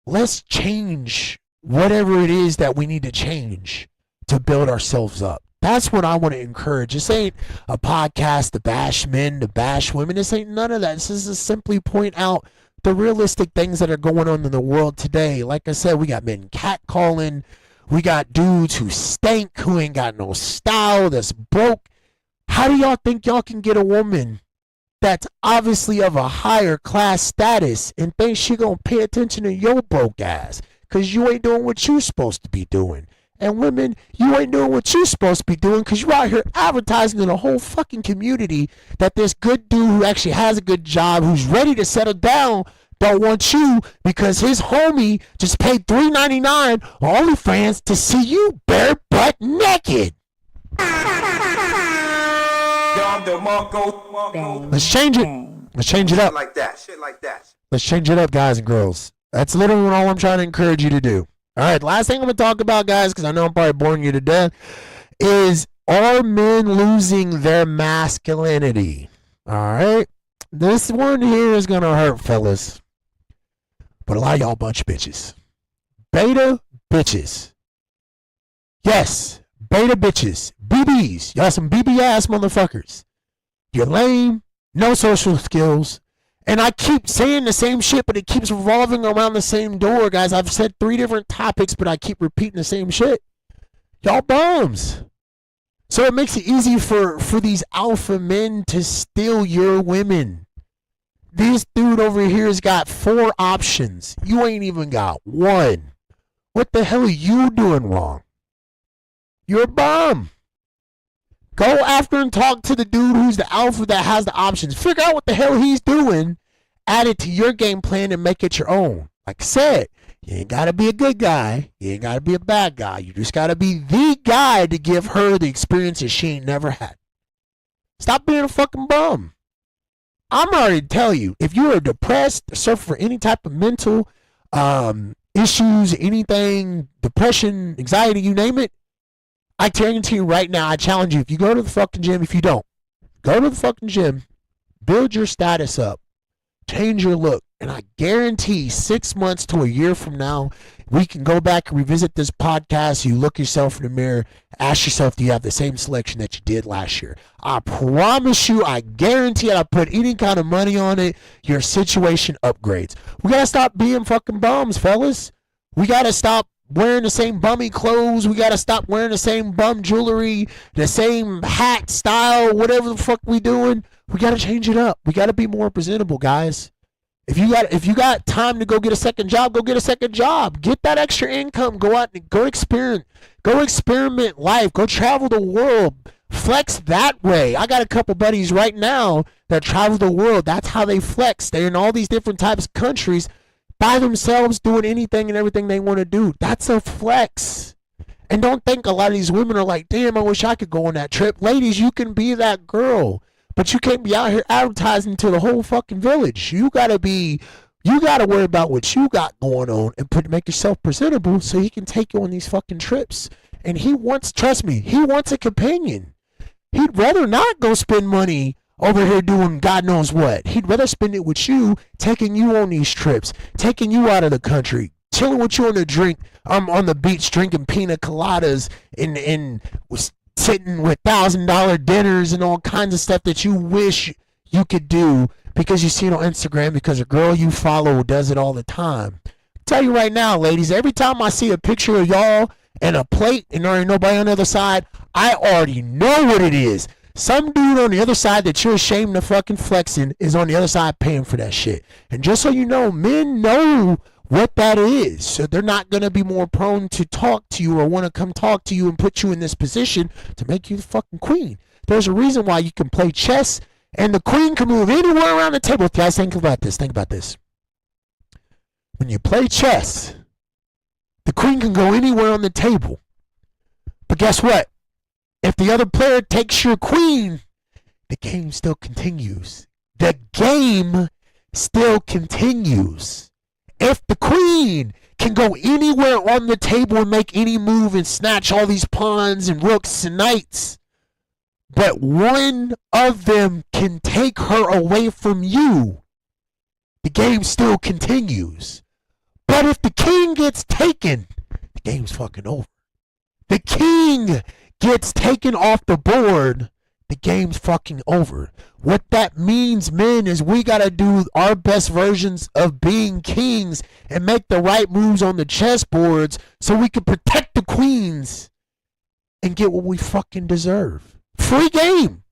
Let's change whatever it is that we need to change to build ourselves up. That's what I want to encourage. This ain't a podcast to bash men, to bash women. This ain't none of that. This is to simply point out the realistic things that are going on in the world today. Like I said, we got men catcalling. We got dudes who stink, who ain't got no style, that's broke. How do y'all think y'all can get a woman that's obviously of a higher class status and think she gonna pay attention to your broke ass? Because you ain't doing what you supposed to be doing. And women, you ain't doing what you're supposed to be doing because you're out here advertising to the whole fucking community that this good dude who actually has a good job, who's ready to settle down, don't want you because his homie just paid $3.99 on OnlyFans to see you bare butt naked. Let's change it. Let's change it up. Shit like that. Let's change it up, guys and girls. That's literally all I'm trying to encourage you to do. All right, last thing I'm going to talk about, guys, because I know I'm probably boring you to death, is are men losing their masculinity? All right, this one here is going to hurt, fellas, but a lot of y'all bunch of bitches. Beta bitches. Yes, beta bitches. BBs. Y'all some BB ass motherfuckers. You're lame, no social skills. And I keep saying the same shit, but it keeps revolving around the same door, guys. I've said 3 different topics, but I keep repeating the same shit. Y'all bums. So it makes it easy for these alpha men to steal your women. This dude over here has got 4 options. You ain't even got 1. What the hell are you doing wrong? You're a bum. Go after and talk to the dude who's the alpha that has the options. Figure out what the hell he's doing. Add it to your game plan and make it your own. Like I said, you ain't got to be a good guy. You ain't got to be a bad guy. You just got to be the guy to give her the experiences she ain't never had. Stop being a fucking bum. I'm already telling you, if you are depressed, suffer from any type of mental issues, anything, depression, anxiety, you name it, I guarantee you right now, I challenge you, if you go to the fucking gym, if you don't, go to the fucking gym, build your status up, change your look, and I guarantee 6 months to a year from now, we can go back and revisit this podcast. You look yourself in the mirror, ask yourself, do you have the same selection that you did last year? I promise you, I guarantee it, I put any kind of money on it, your situation upgrades. We gotta stop being fucking bums, fellas. We gotta stop wearing the same bummy clothes. We gotta stop wearing the same bum jewelry, the same hat style, whatever the fuck we doing. We gotta change it up. We gotta be more presentable, guys. If you got time to go get a second job, go get a second job. Get that extra income. Go out and go experiment life. Go travel the world. Flex that way. I got a couple buddies right now that travel the world. That's how they flex. They're in all these different types of countries by themselves, doing anything and everything they want to do. That's a flex. And don't think a lot of these women are like, damn, I wish I could go on that trip. Ladies, you can be that girl. But you can't be out here advertising to the whole fucking village. You gotta worry about what you got going on and make yourself presentable so he can take you on these fucking trips. And trust me, he wants a companion. He'd rather not go spend money over here doing God knows what. He'd rather spend it with you, taking you on these trips, taking you out of the country, chilling with you on the beach, drinking pina coladas and sitting with $1,000 dinners and all kinds of stuff that you wish you could do because you see it on Instagram because a girl you follow does it all the time. I tell you right now, ladies, every time I see a picture of y'all and a plate and there ain't nobody on the other side, I already know what it is. Some dude on the other side that you're ashamed of fucking flexing is on the other side paying for that shit. And just so you know, men know what that is. So they're not going to be more prone to talk to you or want to come talk to you and put you in this position to make you the fucking queen. There's a reason why you can play chess and the queen can move anywhere around the table. Guys, think about this. Think about this. When you play chess, the queen can go anywhere on the table. But guess what? If the other player takes your queen, the game still continues. The game still continues. If the queen can go anywhere on the table and make any move and snatch all these pawns and rooks and knights, but one of them can take her away from you, the game still continues. But if the king gets taken, the game's fucking over. The king gets taken off the board, the game's fucking over. What that means, men, is we gotta do our best versions of being kings and make the right moves on the chessboards so we can protect the queens and get what we fucking deserve. Free game.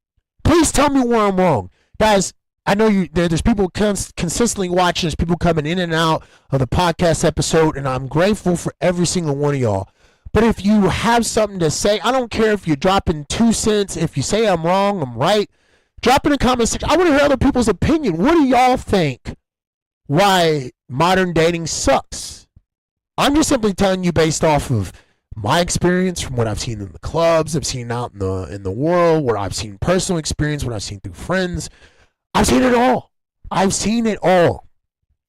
Please tell me where I'm wrong. Guys, I know there's people consistently watching, there's people coming in and out of the podcast episode, and I'm grateful for every single one of y'all. But if you have something to say, I don't care if you're dropping 2 cents. If you say I'm wrong, I'm right. Drop in the comment section. I want to hear other people's opinion. What do y'all think why modern dating sucks? I'm just simply telling you based off of my experience, from what I've seen in the clubs, I've seen out in the world, what I've seen personal experience, what I've seen through friends. I've seen it all. I've seen it all.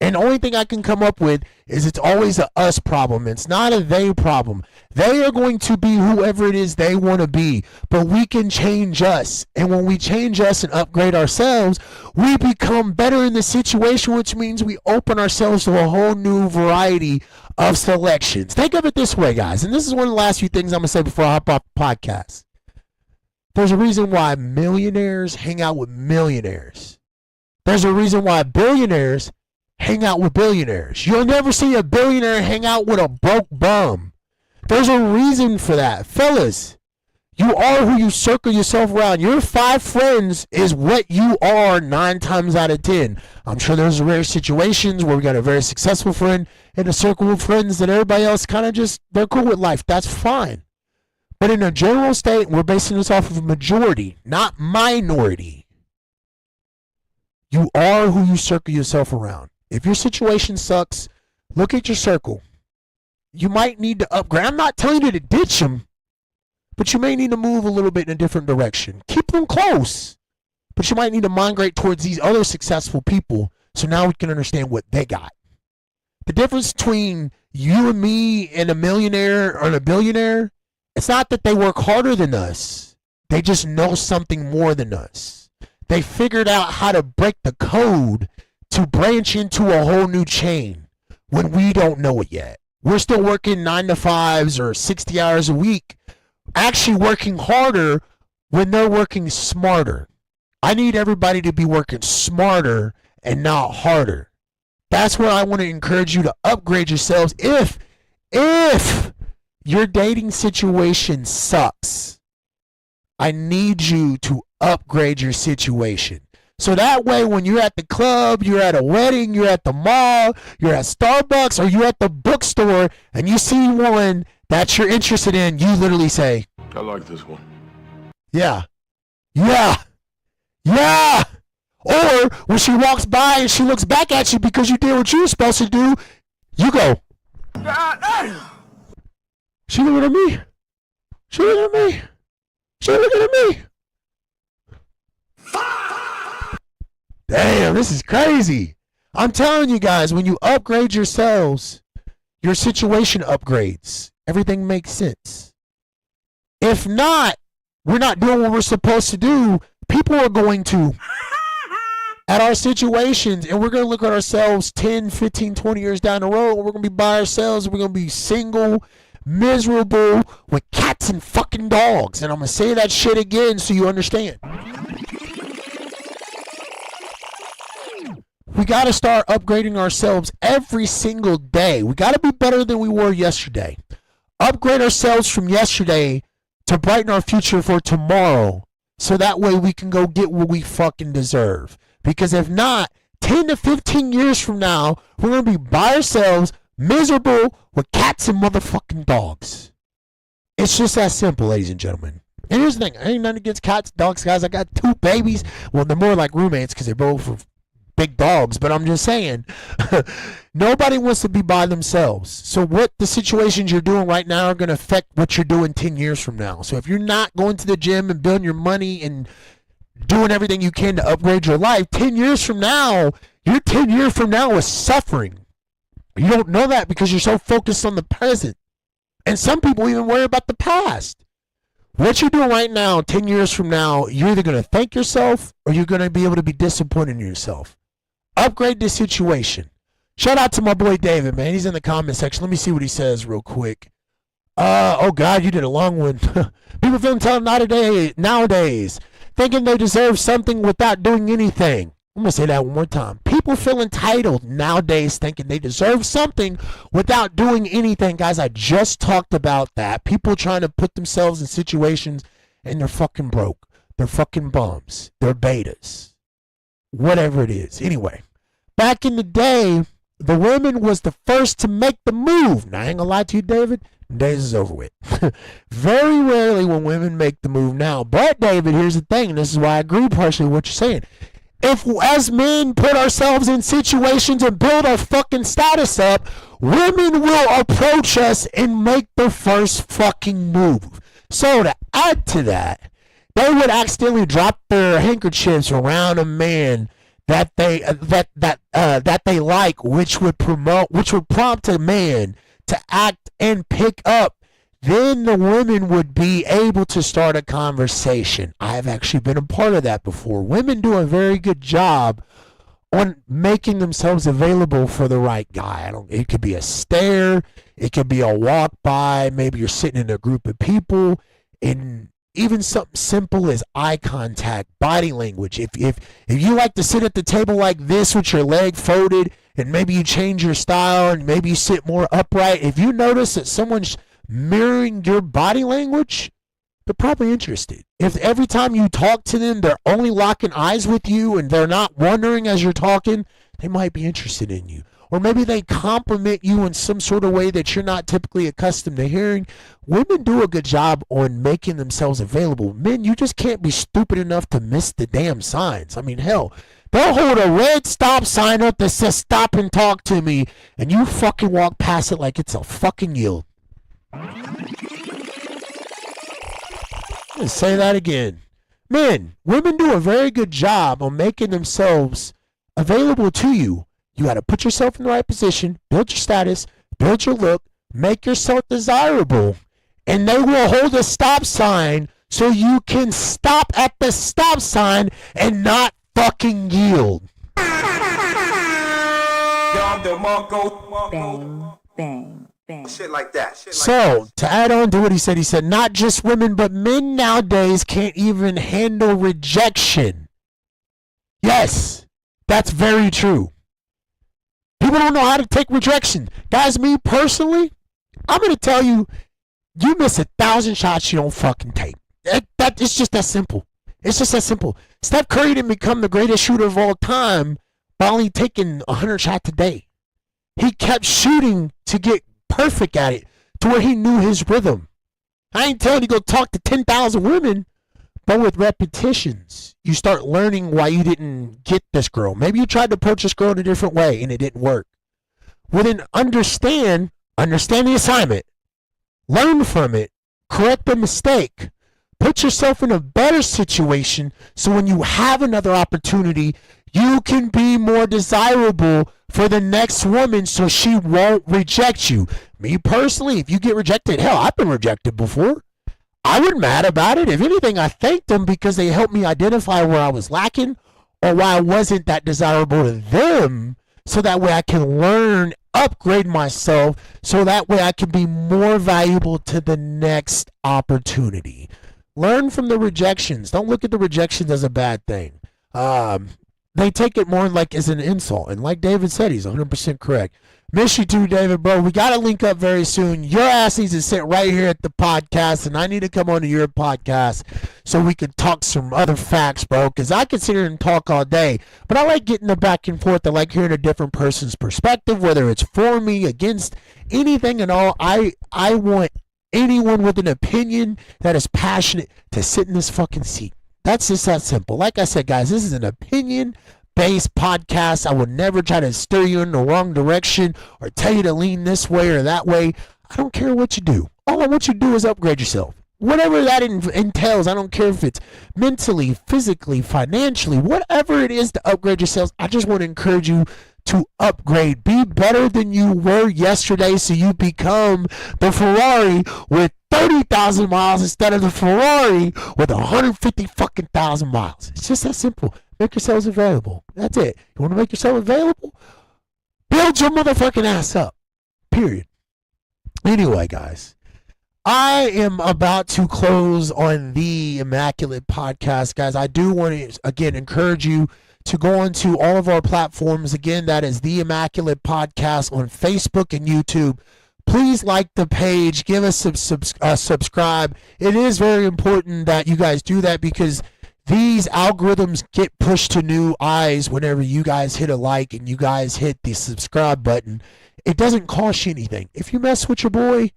And the only thing I can come up with is it's always a us problem. It's not a they problem. They are going to be whoever it is they want to be. But we can change us. And when we change us and upgrade ourselves, we become better in the situation, which means we open ourselves to a whole new variety of selections. Think of it this way, guys. And this is one of the last few things I'm going to say before I hop off the podcast. There's a reason why millionaires hang out with millionaires. There's a reason why billionaires hang out with billionaires. You'll never see a billionaire hang out with a broke bum. There's a reason for that. Fellas, you are who you circle yourself around. Your 5 friends is what you are 9 times out of 10. I'm sure there's rare situations where we got a very successful friend and a circle of friends that everybody else kind of just, they're cool with life. That's fine. But in a general state, we're basing this off of a majority, not minority. You are who you circle yourself around. If your situation sucks, look at your circle. You might need to upgrade. I'm not telling you to ditch them, but you may need to move a little bit in a different direction. Keep them close, But you might need to migrate towards these other successful people so now we can understand what they got. The difference between you and me and a millionaire or a billionaire, it's not that they work harder than us. They just know something more than us. They figured out how to break the code to branch into a whole new chain when we don't know it yet. We're still working 9 to 5s or 60 hours a week, actually working harder when they're working smarter. I need everybody to be working smarter and not harder. That's where I want to encourage you to upgrade yourselves. If your dating situation sucks, I need you to upgrade your situation. So that way when you're at the club, you're at a wedding, you're at the mall, you're at Starbucks, or you're at the bookstore, and you see one that you're interested in, you literally say, I like this one. yeah. Or when she walks by and she looks back at you because you did what you were supposed to do, you go, she looking at me. She looking at me. She looking at me. Damn, this is crazy. I'm telling you guys, when you upgrade yourselves, your situation upgrades. Everything makes sense. If not, we're not doing what we're supposed to do. People are going to at our situations, and we're going to look at ourselves 10, 15, 20 years down the road. We're going to be by ourselves. We're going to be single, miserable, with cats and fucking dogs. And I'm going to say that shit again so you understand. We got to start upgrading ourselves every single day. We got to be better than we were yesterday. Upgrade ourselves from yesterday to brighten our future for tomorrow, so that way we can go get what we fucking deserve. Because if not, 10 to 15 years from now, we're going to be by ourselves, miserable, with cats and motherfucking dogs. It's just that simple, ladies and gentlemen. And here's the thing. I ain't nothing against cats, dogs, guys. I got 2 babies. Well, they're more like roommates because they're both big dogs. But I'm just saying, nobody wants to be by themselves. So what the situations you're doing right now are going to affect what you're doing 10 years from now. So if you're not going to the gym and building your money and doing everything you can to upgrade your life, 10 years from now, your 10 years from now is suffering. You don't know that because you're so focused on the present. And some people even worry about the past. What you're doing right now, 10 years from now, you're either going to thank yourself or you're going to be able to be disappointed in yourself. Upgrade the situation. Shout out to my boy David, man. He's in the comment section. Let me see what he says real quick. Oh, God, you did a long one. People feel entitled nowadays, thinking they deserve something without doing anything. I'm going to say that one more time. People feel entitled nowadays, thinking they deserve something without doing anything. Guys, I just talked about that. People trying to put themselves in situations and they're fucking broke. They're fucking bums. They're betas. Whatever it is. Anyway, back in the day, the woman was the first to make the move. Now, I ain't gonna lie to you, David. Days is over with. Very rarely when women make the move now. But, David, here's the thing. And this is why I agree partially with what you're saying. If, as men, put ourselves in situations and build our fucking status up, women will approach us and make the first fucking move. So, to add to that, they would accidentally drop their handkerchiefs around a man that they like, which would prompt a man to act and pick up. Then the women would be able to start a conversation. I've actually been a part of that before. Women do a very good job on making themselves available for the right guy. It could be a stare, it could be a walk by, maybe you're sitting in a group of people, and even something simple as eye contact, body language. If you like to sit at the table like this with your leg folded, and maybe you change your style and maybe you sit more upright, if you notice that someone's mirroring your body language, they're probably interested. If every time you talk to them, they're only locking eyes with you and they're not wondering as you're talking, they might be interested in you. Or maybe they compliment you in some sort of way that you're not typically accustomed to hearing. Women do a good job on making themselves available. Men, you just can't be stupid enough to miss the damn signs. I mean, hell, they'll hold a red stop sign up that says stop and talk to me, and you fucking walk past it like it's a fucking yield. I'm gonna say that again. Men, women do a very good job on making themselves available to you. You got to put yourself in the right position, build your status, build your look, make yourself desirable, and they will hold a stop sign so you can stop at the stop sign and not fucking yield. Bang, bang, bang. Shit like that. So, to add on to what he said not just women, but men nowadays can't even handle rejection. Yes, that's very true. People don't know how to take rejection. Guys, me personally, I'm going to tell you, you miss 1,000 shots you don't fucking take. It's just that simple. It's just that simple. Steph Curry didn't become the greatest shooter of all time by only taking 100 shots a day. He kept shooting to get perfect at it to where he knew his rhythm. I ain't telling you to go talk to 10,000 women, but with repetitions, you start learning why you didn't get this girl. Maybe you tried to approach this girl in a different way and it didn't work. Well, then understand the assignment, learn from it, correct the mistake, put yourself in a better situation so when you have another opportunity, you can be more desirable for the next woman so she won't reject you. Me personally, if you get rejected, hell, I've been rejected before. I wasn't mad about it. If anything, I thanked them because they helped me identify where I was lacking or why I wasn't that desirable to them, so that way I can learn, upgrade myself, so that way I can be more valuable to the next opportunity. Learn from the rejections. Don't look at the rejections as a bad thing. They take it more like as an insult. And like David said, he's 100% correct. Miss you too, David, bro. We got to link up very soon. Your ass needs to sit right here at the podcast, and I need to come on to your podcast so we can talk some other facts, bro, because I can sit here and talk all day, but I like getting the back and forth. I like hearing a different person's perspective, whether it's for me, against, anything and all. I want anyone with an opinion that is passionate to sit in this fucking seat. That's just that simple. Like I said, guys, this is an opinion-based podcast. I would never try to steer you in the wrong direction or tell you to lean this way or that way. I don't care what you do. All I want you to do is upgrade yourself. Whatever that entails, I don't care if it's mentally, physically, financially, whatever it is to upgrade yourselves. I just want to encourage you to upgrade. Be better than you were yesterday so you become the Ferrari with 30,000 miles instead of the Ferrari with 150 fucking thousand miles. It's just that simple. Make yourselves available. That's it. You want to make yourself available? Build your motherfucking ass up. Period. Anyway, guys, I am about to close on the Immaculate podcast, guys. I do want to, again, encourage you to go onto all of our platforms. Again, that is the Immaculate podcast on Facebook and YouTube. Please like the page. Give us some subscribe. It is very important that you guys do that because these algorithms get pushed to new eyes whenever you guys hit a like and you guys hit the subscribe button. It doesn't cost you anything. If you mess with your boy,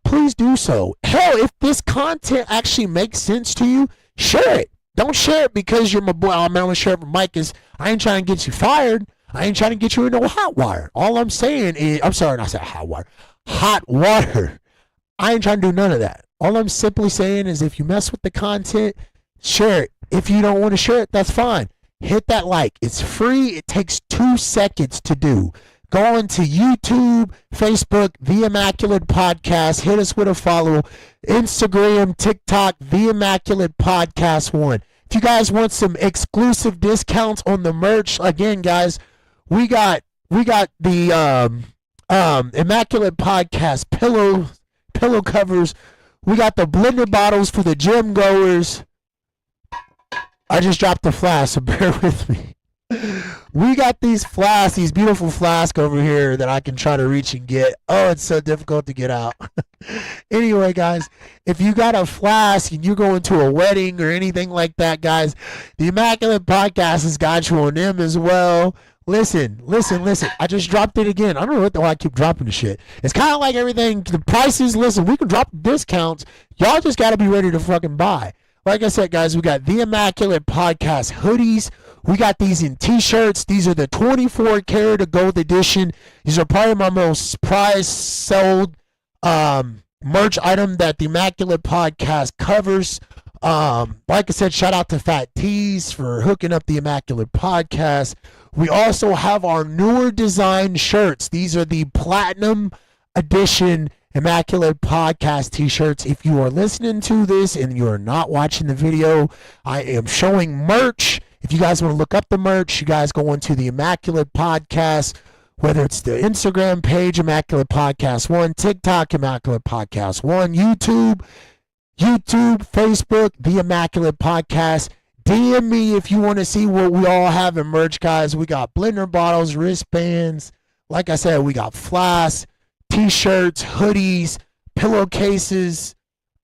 please do so. Hell, if this content actually makes sense to you, share it. Don't share it because you're my boy. I'm only sharing it for Mike. I ain't trying to get you fired. I ain't trying to get you into a hot wire. All I'm saying is, I'm sorry, I said hot wire. Hot water. I ain't trying to do none of that. All I'm simply saying is if you mess with the content, share it. If you don't want to share it, that's fine. Hit that like. It's free. It takes 2 seconds to do. Go on to YouTube, Facebook, The Immaculate Podcast. Hit us with a follow. Instagram, TikTok, The Immaculate Podcast 1. If you guys want some exclusive discounts on the merch, again, guys, we got the Immaculate Podcast pillow covers. We got the blender bottles for the gym goers. I just dropped the flask, so bear with me. We got these flasks, these beautiful flasks over here that I can try to reach and get. Oh, it's so difficult to get out. Anyway, guys, if you got a flask and you're going to a wedding or anything like that, guys, the Immaculate Podcast has got you on them as well. Listen. I just dropped it again. I don't know what the hell I keep dropping the shit. It's kind of like everything. The prices, listen, we can drop discounts. Y'all just got to be ready to fucking buy. Like I said, guys, we got the Immaculate Podcast hoodies. We got these in t-shirts. These are the 24 karat gold edition. These are probably my most prized sold merch item that the Immaculate Podcast covers. Like I said, shout out to Fat Tees for hooking up the Immaculate podcast. We also have our newer design shirts. These are the Platinum Edition Immaculate Podcast t-shirts. If you are listening to this and you are not watching the video, I am showing merch. If you guys want to look up the merch, you guys go into the Immaculate Podcast, whether it's the Instagram page, Immaculate Podcast 1, TikTok, Immaculate Podcast 1, YouTube, Facebook, The Immaculate Podcast. DM me if you want to see what we all have in merch, guys. We got blender bottles, wristbands. Like I said, we got flasks, t-shirts, hoodies, pillowcases.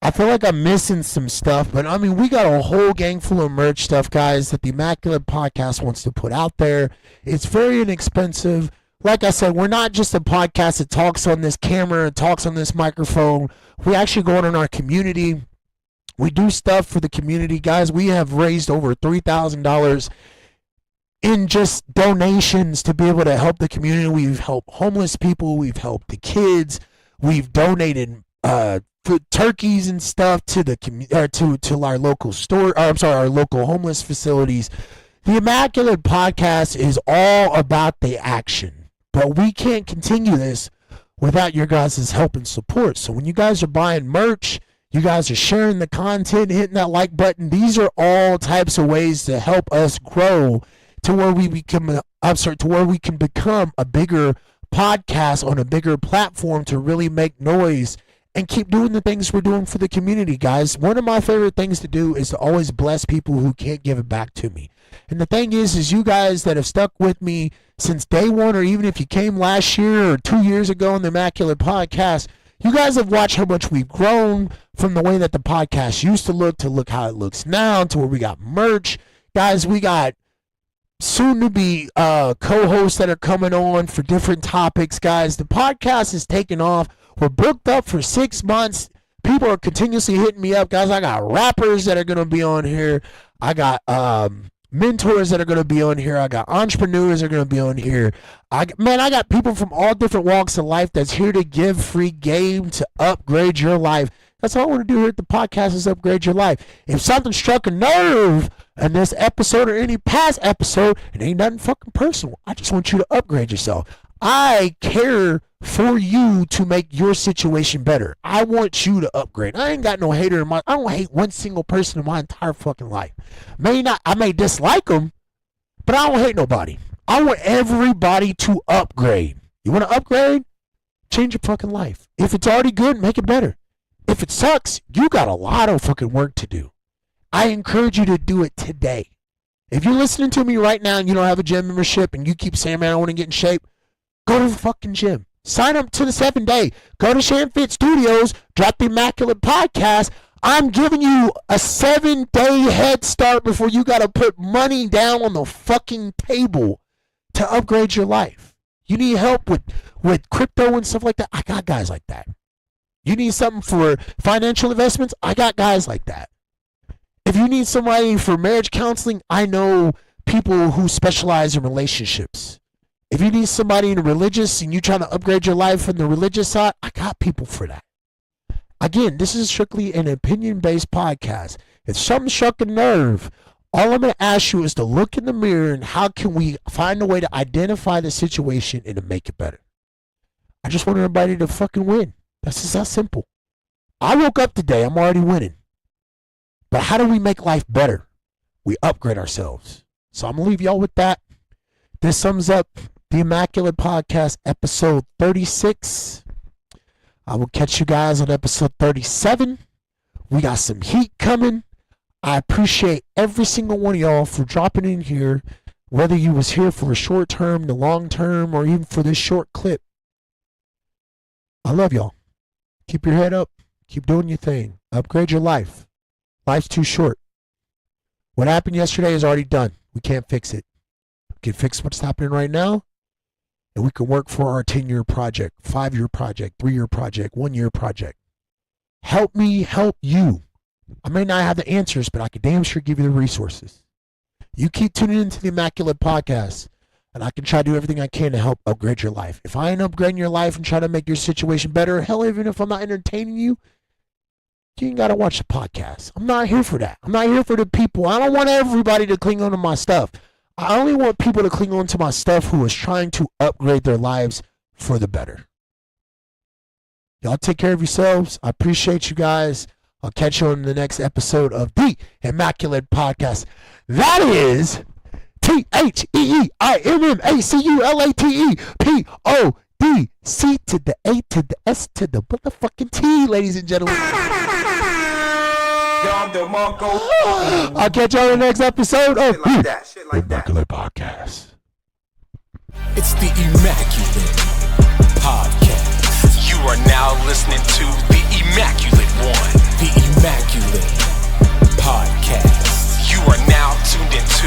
I feel like I'm missing some stuff, but I mean, we got a whole gang full of merch stuff, guys, that the Immaculate Podcast wants to put out there. It's very inexpensive. Like I said, we're not just a podcast that talks on this camera and talks on this microphone. We actually go in our community. We do stuff for the community, guys. We have raised over $3,000 in just donations to be able to help the community. We've helped homeless people. We've helped the kids. We've donated food, turkeys and stuff to the to our local store. Our local homeless facilities. The Immaculate Podcast is all about the action, but we can't continue this without your guys' help and support. So when you guys are buying merch, you guys are sharing the content, hitting that like button. These are all types of ways to help us grow to where we become to where we can become a bigger podcast on a bigger platform to really make noise and keep doing the things we're doing for the community, guys. One of my favorite things to do is to always bless people who can't give it back to me. And the thing is you guys that have stuck with me since day one, or even if you came last year or 2 years ago on the Immaculate Podcast, you guys have watched how much we've grown from the way that the podcast used to look how it looks now, to where we got merch. Guys, we got soon to be co-hosts that are coming on for different topics, guys. The podcast is taking off. We're booked up for 6 months. People are continuously hitting me up, guys. I got rappers that are going to be on here. I got mentors that are going to be on here. I got entrepreneurs that are going to be on here. I got people from all different walks of life that's here to give free game to upgrade your life. That's all I want to do here at the podcast, is upgrade your life. If something struck a nerve in this episode or any past episode, it ain't nothing fucking personal. I just want you to upgrade yourself. I care for you to make your situation better. I want you to upgrade. I ain't got no hater in my. I don't hate one single person in my entire fucking life. I may dislike them, but I don't hate nobody. I want everybody to upgrade. You want to upgrade? Change your fucking life. If it's already good, make it better. If it sucks, you got a lot of fucking work to do. I encourage you to do it today. If you're listening to me right now and you don't have a gym membership and you keep saying, man, I want to get in shape, go to the fucking gym. Sign up to the 7-day. Go to ShamFit Studios. Drop the Immaculate Podcast. I'm giving you a 7-day head start before you got to put money down on the fucking table to upgrade your life. You need help with crypto and stuff like that? I got guys like that. You need something for financial investments? I got guys like that. If you need somebody for marriage counseling, I know people who specialize in relationships. If you need somebody in religious and you're trying to upgrade your life from the religious side, I got people for that. Again, this is strictly an opinion-based podcast. If something struck a nerve, all I'm going to ask you is to look in the mirror and how can we find a way to identify the situation and to make it better. I just want everybody to fucking win. That's just that simple. I woke up today, I'm already winning. But how do we make life better? We upgrade ourselves. So I'm going to leave y'all with that. This sums up the Immaculate Podcast, episode 36. I will catch you guys on episode 37. We got some heat coming. I appreciate every single one of y'all for dropping in here, whether you was here for a short term, the long term, or even for this short clip. I love y'all. Keep your head up. Keep doing your thing. Upgrade your life. Life's too short. What happened yesterday is already done. We can't fix it. We can fix what's happening right now, and we can work for our 10-year project, 5-year project, 3-year project, 1-year project. Help me help you. I may not have the answers, but I can damn sure give you the resources. You keep tuning into the Immaculate Podcast, and I can try to do everything I can to help upgrade your life. If I ain't upgrading your life and trying to make your situation better, hell, even if I'm not entertaining you, you ain't gotta watch the podcast. I'm not here for that. I'm not here for the people. I don't want everybody to cling on to my stuff. I only want people to cling on to my stuff who is trying to upgrade their lives for the better. Y'all take care of yourselves. I appreciate you guys. I'll catch you on the next episode of the Immaculate Podcast. That is THEEIMMACULATEPODC to the A to the S to the motherfucking T, ladies and gentlemen. I'll catch you on the next episode of the Immaculate Podcast. It's the Immaculate Podcast. You are now listening to the Immaculate One. The Immaculate Podcast. You are now tuned into